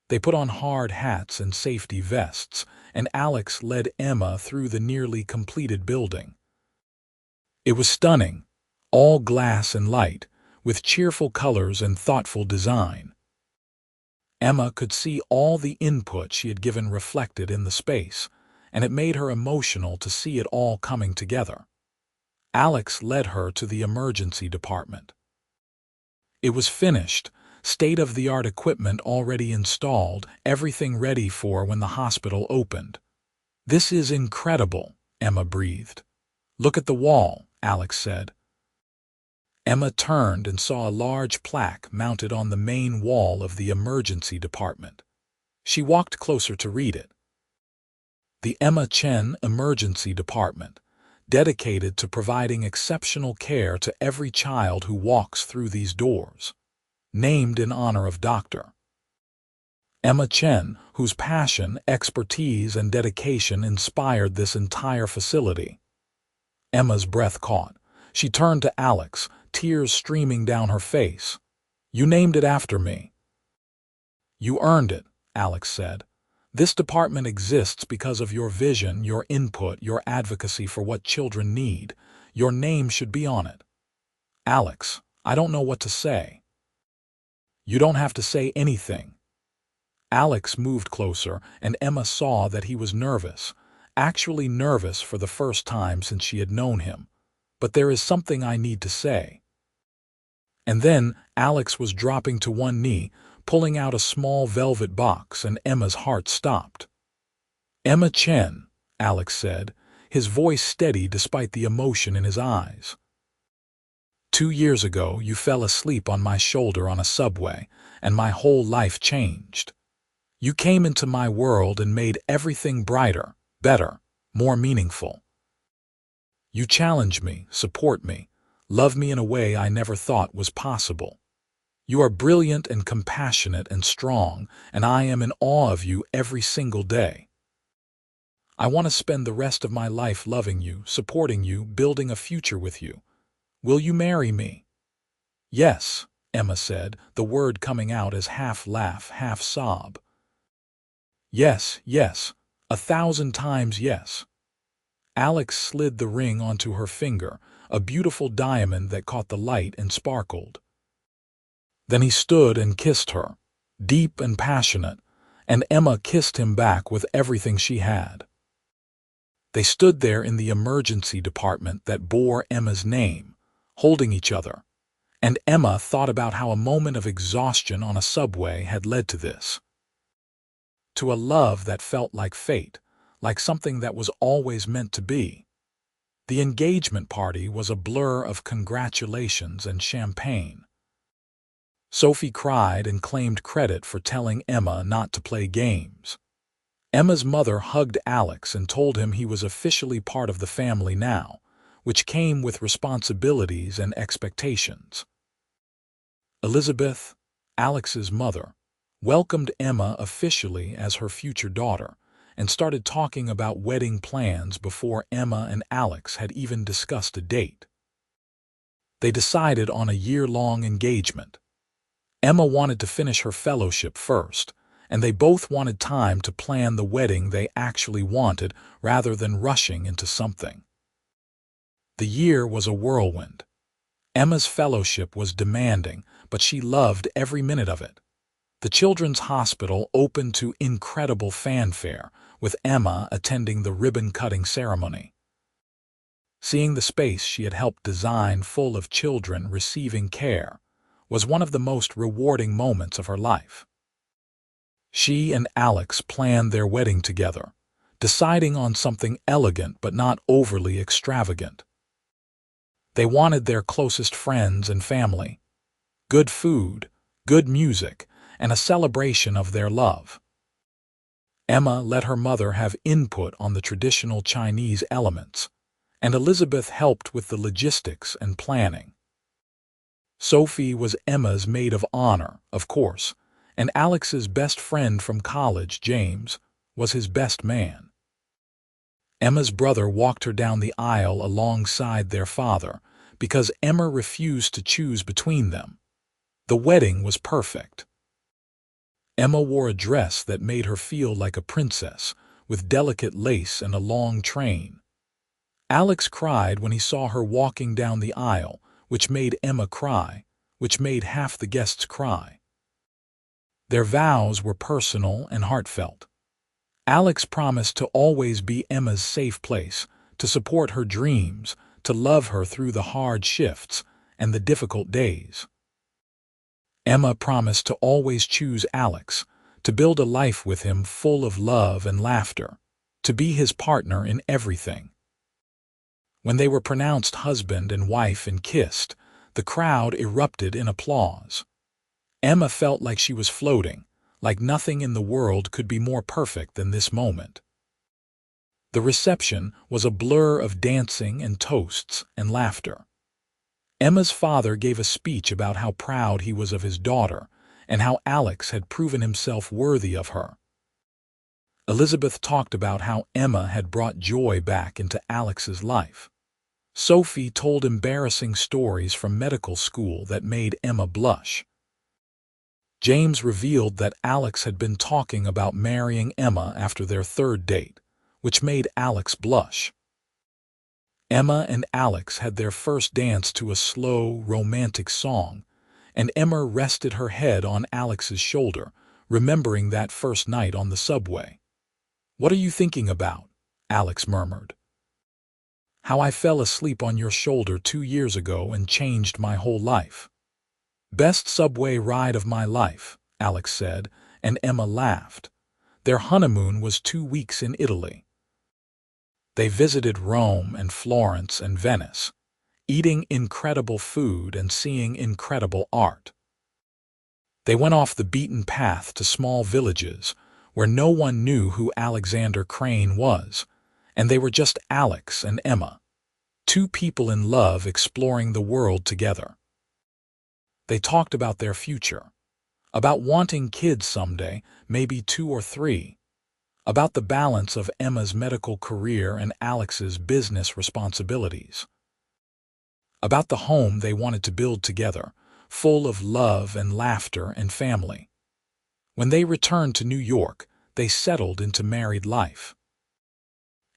They put on hard hats and safety vests, and Alex led Emma through the nearly completed building. It was stunning, all glass and light, with cheerful colors and thoughtful design. Emma could see all the input she had given reflected in the space, and it made her emotional to see it all coming together. Alex led her to the emergency department. It was finished, state-of-the-art equipment already installed, everything ready for when the hospital opened. This is incredible, Emma breathed. Look at the wall, Alex said. Emma turned and saw a large plaque mounted on the main wall of the emergency department. She walked closer to read it. The Emma Chen Emergency Department, dedicated to providing exceptional care to every child who walks through these doors. Named in honor of Dr. Emma Chen, whose passion, expertise, and dedication inspired this entire facility. Emma's breath caught. She turned to Alex, tears streaming down her face. You named it after me. You earned it, Alex said. This department exists because of your vision, your input, your advocacy for what children need. Your name should be on it. Alex, I don't know what to say. You don't have to say anything. Alex moved closer, and Emma saw that he was nervous, actually nervous for the first time since she had known him. But there is something I need to say. And then Alex was dropping to one knee, pulling out a small velvet box, and Emma's heart stopped. Emma Chen, Alex said, his voice steady despite the emotion in his eyes. 2 years ago, you fell asleep on my shoulder on a subway, and my whole life changed. You came into my world and made everything brighter, better, more meaningful. You challenge me, support me, love me in a way I never thought was possible. You are brilliant and compassionate and strong, and I am in awe of you every single day. I want to spend the rest of my life loving you, supporting you, building a future with you. Will you marry me? Yes, Emma said, the word coming out as half laugh, half sob. Yes, yes, 1,000 times yes. Alex slid the ring onto her finger, a beautiful diamond that caught the light and sparkled. Then he stood and kissed her, deep and passionate, and Emma kissed him back with everything she had. They stood there in the emergency department that bore Emma's name, holding each other, and Emma thought about how a moment of exhaustion on a subway had led to this. To a love that felt like fate, like something that was always meant to be. The engagement party was a blur of congratulations and champagne. Sophie cried and claimed credit for telling Emma not to play games. Emma's mother hugged Alex and told him he was officially part of the family now, which came with responsibilities and expectations. Elizabeth, Alex's mother, welcomed Emma officially as her future daughter and started talking about wedding plans before Emma and Alex had even discussed a date. They decided on a year-long engagement. Emma wanted to finish her fellowship first, and they both wanted time to plan the wedding they actually wanted rather than rushing into something. The year was a whirlwind. Emma's fellowship was demanding, but she loved every minute of it. The children's hospital opened to incredible fanfare, with Emma attending the ribbon-cutting ceremony. Seeing the space she had helped design full of children receiving care was one of the most rewarding moments of her life. She and Alex planned their wedding together, deciding on something elegant but not overly extravagant. They wanted their closest friends and family, good food, good music, and a celebration of their love. Emma let her mother have input on the traditional Chinese elements, and Elizabeth helped with the logistics and planning. Sophie was Emma's maid of honor, of course, and Alex's best friend from college, James, was his best man. Emma's brother walked her down the aisle alongside their father because Emma refused to choose between them. The wedding was perfect. Emma wore a dress that made her feel like a princess, with delicate lace and a long train. Alex cried when he saw her walking down the aisle, which made Emma cry, which made half the guests cry. Their vows were personal and heartfelt. Alex promised to always be Emma's safe place, to support her dreams, to love her through the hard shifts and the difficult days. Emma promised to always choose Alex, to build a life with him full of love and laughter, to be his partner in everything. When they were pronounced husband and wife and kissed, the crowd erupted in applause. Emma felt like she was floating, like nothing in the world could be more perfect than this moment. The reception was a blur of dancing and toasts and laughter. Emma's father gave a speech about how proud he was of his daughter and how Alex had proven himself worthy of her. Elizabeth talked about how Emma had brought joy back into Alex's life. Sophie told embarrassing stories from medical school that made Emma blush. James revealed that Alex had been talking about marrying Emma after their third date, which made Alex blush. Emma and Alex had their first dance to a slow, romantic song, and Emma rested her head on Alex's shoulder, remembering that first night on the subway. "What are you thinking about?" Alex murmured. "How I fell asleep on your shoulder 2 years ago and changed my whole life." "Best subway ride of my life," Alex said, and Emma laughed. Their honeymoon was 2 weeks in Italy. They visited Rome and Florence and Venice, eating incredible food and seeing incredible art. They went off the beaten path to small villages where no one knew who Alexander Crane was, and they were just Alex and Emma, two people in love exploring the world together. They talked about their future, about wanting kids someday, maybe 2 or 3, about the balance of Emma's medical career and Alex's business responsibilities, about the home they wanted to build together, full of love and laughter and family. When they returned to New York, they settled into married life.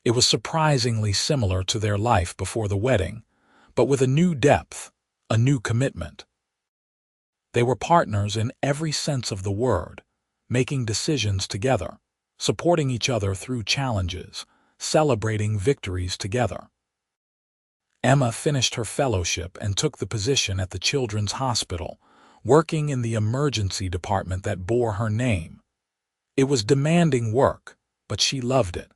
It was surprisingly similar to their life before the wedding, but with a new depth, a new commitment. They were partners in every sense of the word, making decisions together, supporting each other through challenges, celebrating victories together. Emma finished her fellowship and took the position at the Children's Hospital, working in the emergency department that bore her name. It was demanding work, but she loved it.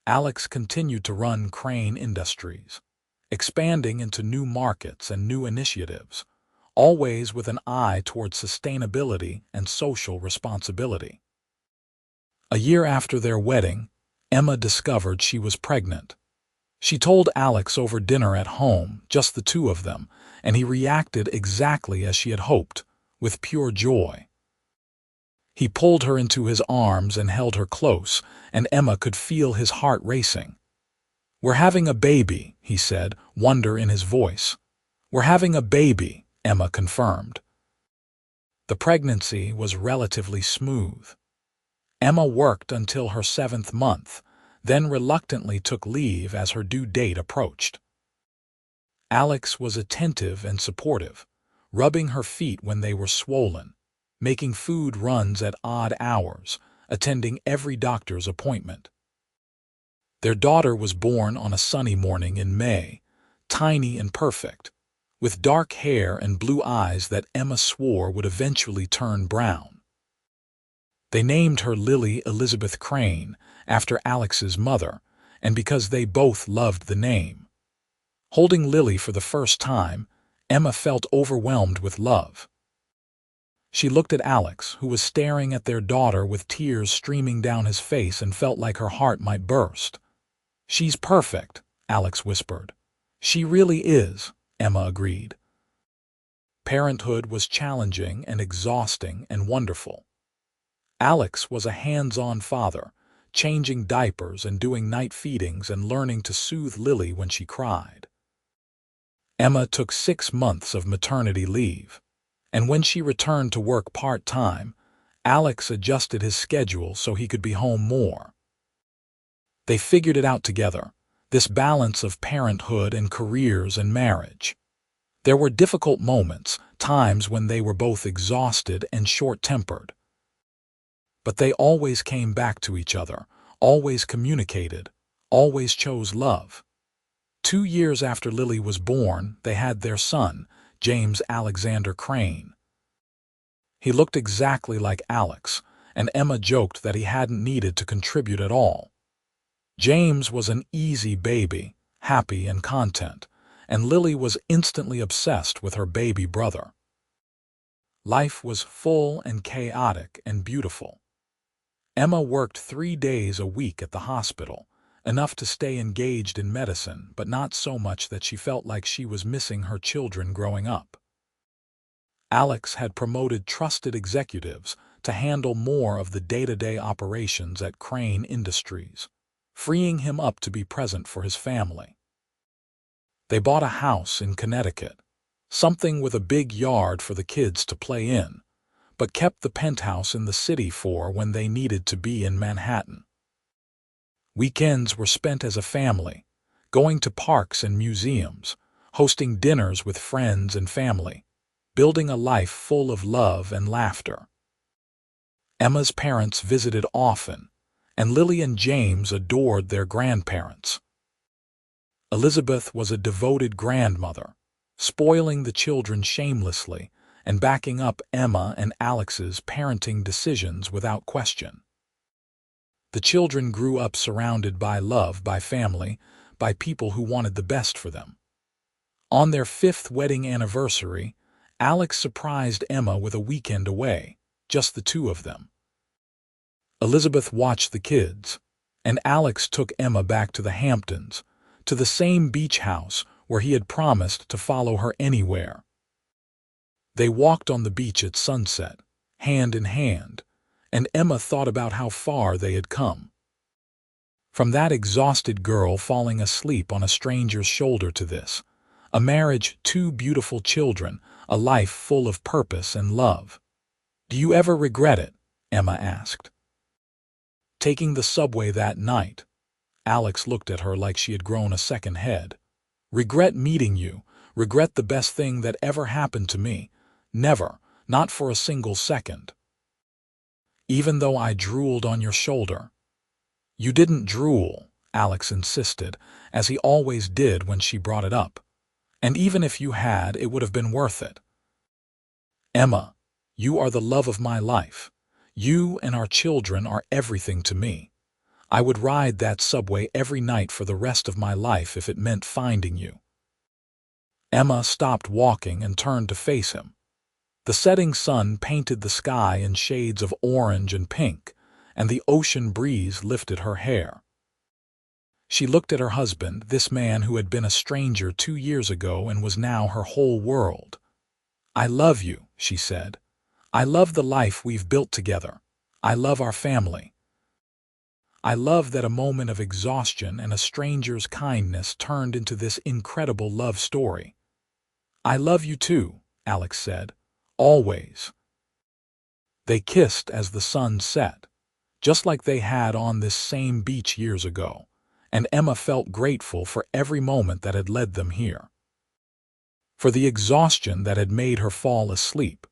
Alex continued to run Crane Industries, expanding into new markets and new initiatives, always with an eye toward sustainability and social responsibility. A year after their wedding, Emma discovered she was pregnant. She told Alex over dinner at home, just the two of them, and he reacted exactly as she had hoped, with pure joy. He pulled her into his arms and held her close, and Emma could feel his heart racing. "We're having a baby," he said, wonder in his voice. "We're having a baby," Emma confirmed. The pregnancy was relatively smooth. Emma worked until her 7th month, then reluctantly took leave as her due date approached. Alex was attentive and supportive, rubbing her feet when they were swollen, making food runs at odd hours, attending every doctor's appointment. Their daughter was born on a sunny morning in May, tiny and perfect, with dark hair and blue eyes that Emma swore would eventually turn brown. They named her Lily Elizabeth Crane, after Alex's mother, and because they both loved the name. Holding Lily for the first time, Emma felt overwhelmed with love. She looked at Alex, who was staring at their daughter with tears streaming down his face, and felt like her heart might burst. "She's perfect," Alex whispered. "She really is," Emma agreed. Parenthood was challenging and exhausting and wonderful. Alex was a hands-on father, changing diapers and doing night feedings and learning to soothe Lily when she cried. Emma took 6 months of maternity leave, and when she returned to work part-time, Alex adjusted his schedule so he could be home more. They figured it out together, this balance of parenthood and careers and marriage. There were difficult moments, times when they were both exhausted and short-tempered. But they always came back to each other, always communicated, always chose love. 2 years after Lily was born, they had their son, James Alexander Crane. He looked exactly like Alex, and Emma joked that he hadn't needed to contribute at all. James was an easy baby, happy and content, and Lily was instantly obsessed with her baby brother. Life was full and chaotic and beautiful. Emma worked 3 days a week at the hospital, enough to stay engaged in medicine, but not so much that she felt like she was missing her children growing up. Alex had promoted trusted executives to handle more of the day-to-day operations at Crane Industries, freeing him up to be present for his family. They bought a house in Connecticut, something with a big yard for the kids to play in, but kept the penthouse in the city for when they needed to be in Manhattan. Weekends were spent as a family, going to parks and museums, hosting dinners with friends and family, building a life full of love and laughter. Emma's parents visited often, and Lily and James adored their grandparents. Elizabeth was a devoted grandmother, spoiling the children shamelessly and backing up Emma and Alex's parenting decisions without question. The children grew up surrounded by love, by family, by people who wanted the best for them. On their 5th wedding anniversary, Alex surprised Emma with a weekend away, just the two of them. Elizabeth watched the kids, and Alex took Emma back to the Hamptons, to the same beach house where he had promised to follow her anywhere. They walked on the beach at sunset, hand in hand, and Emma thought about how far they had come. From that exhausted girl falling asleep on a stranger's shoulder to this, a marriage, 2 beautiful children, a life full of purpose and love. "Do you ever regret it?" Emma asked. Taking the subway that night, Alex looked at her like she had grown a second head. "Regret meeting you, regret the best thing that ever happened to me. Never, not for a single second. Even though I drooled on your shoulder." "You didn't drool," Alex insisted, as he always did when she brought it up. "And even if you had, it would have been worth it. Emma, you are the love of my life. You and our children are everything to me. I would ride that subway every night for the rest of my life if it meant finding you." Emma stopped walking and turned to face him. The setting sun painted the sky in shades of orange and pink, and the ocean breeze lifted her hair. She looked at her husband, this man who had been a stranger 2 years ago and was now her whole world. "I love you," she said. "I love the life we've built together. I love our family. I love that a moment of exhaustion and a stranger's kindness turned into this incredible love story." "I love you too," Alex said. "Always." They kissed as the sun set, just like they had on this same beach years ago, and Emma felt grateful for every moment that had led them here. For the exhaustion that had made her fall asleep,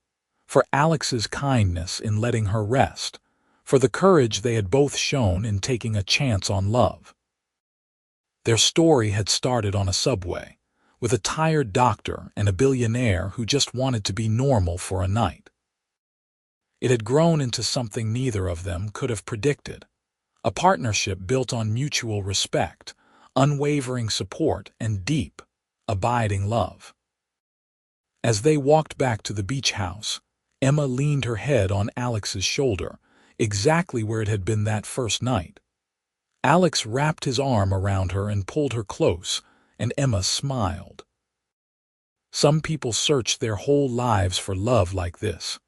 for Alex's kindness in letting her rest, for the courage they had both shown in taking a chance on love. Their story had started on a subway, with a tired doctor and a billionaire who just wanted to be normal for a night. It had grown into something neither of them could have predicted, a partnership built on mutual respect, unwavering support, and deep, abiding love. As they walked back to the beach house, Emma leaned her head on Alex's shoulder, exactly where it had been that first night. Alex wrapped his arm around her and pulled her close, and Emma smiled. Some people search their whole lives for love like this.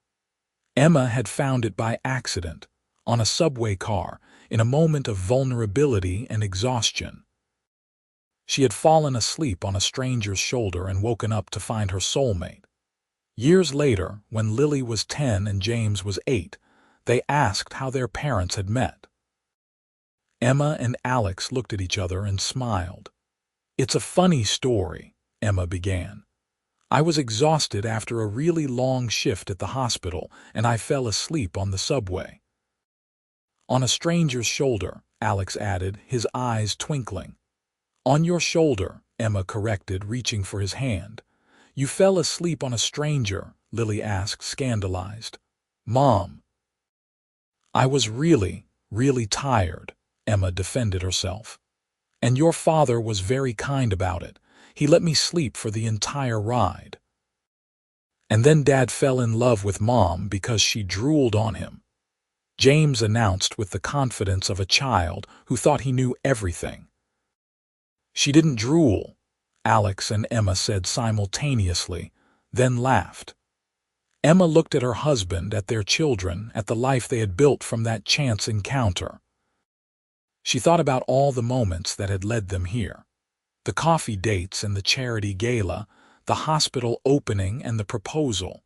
Emma had found it by accident, on a subway car, in a moment of vulnerability and exhaustion. She had fallen asleep on a stranger's shoulder and woken up to find her soulmate. Years later, when Lily was 10 and James was 8, they asked how their parents had met. Emma and Alex looked at each other and smiled. "It's a funny story," Emma began. "I was exhausted after a really long shift at the hospital, and I fell asleep on the subway." "On a stranger's shoulder," Alex added, his eyes twinkling. "On your shoulder," Emma corrected, reaching for his hand. "You fell asleep on a stranger?" Lily asked, scandalized. "Mom." "I was really, really tired," Emma defended herself. "And your father was very kind about it. He let me sleep for the entire ride. And then Dad fell in love with Mom because she drooled on him," James announced with the confidence of a child who thought he knew everything. "She didn't drool," Alex and Emma said simultaneously, then laughed. Emma looked at her husband, at their children, at the life they had built from that chance encounter. She thought about all the moments that had led them here. The coffee dates and the charity gala, the hospital opening and the proposal,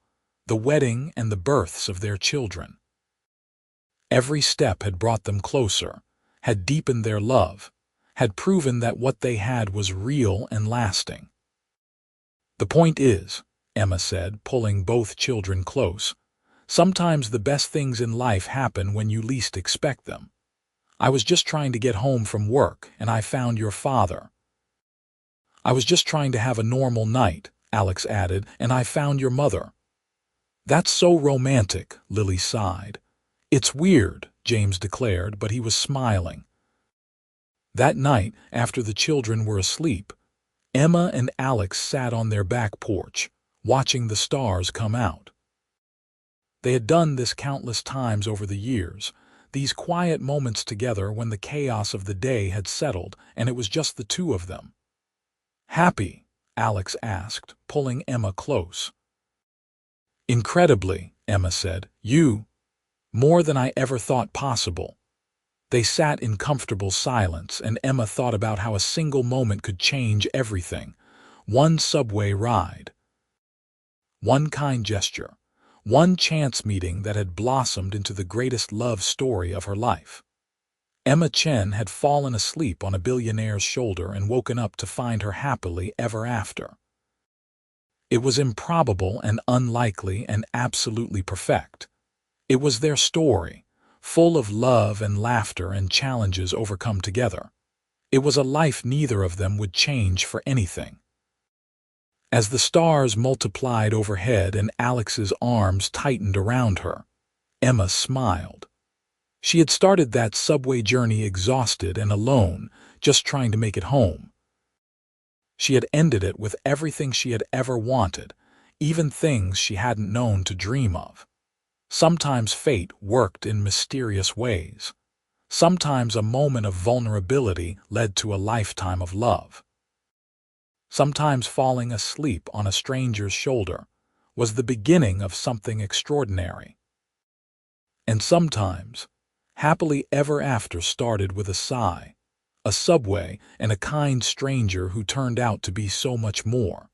the wedding and the births of their children. Every step had brought them closer, had deepened their love, had proven that what they had was real and lasting. "The point is," Emma said, pulling both children close, "sometimes the best things in life happen when you least expect them. I was just trying to get home from work, and I found your father. I was just trying to have a normal night," Alex added, "and I found your mother." "That's so romantic," Lily sighed. "It's weird," James declared, but he was smiling. That night, after the children were asleep, Emma and Alex sat on their back porch, watching the stars come out. They had done this countless times over the years, these quiet moments together when the chaos of the day had settled and it was just the two of them. "Happy?" Alex asked, pulling Emma close. "Incredibly," Emma said. "You? More than I ever thought possible." They sat in comfortable silence, and Emma thought about how a single moment could change everything. One subway ride, one kind gesture, one chance meeting that had blossomed into the greatest love story of her life. Emma Chen had fallen asleep on a billionaire's shoulder and woken up to find her happily ever after. It was improbable and unlikely and absolutely perfect. It was their story, full of love and laughter and challenges overcome together. It was a life neither of them would change for anything. As the stars multiplied overhead and Alex's arms tightened around her, Emma smiled. She had started that subway journey exhausted and alone, just trying to make it home. She had ended it with everything she had ever wanted, even things she hadn't known to dream of. Sometimes fate worked in mysterious ways. Sometimes a moment of vulnerability led to a lifetime of love. Sometimes falling asleep on a stranger's shoulder was the beginning of something extraordinary. And sometimes, happily ever after started with a sigh, a subway, and a kind stranger who turned out to be so much more.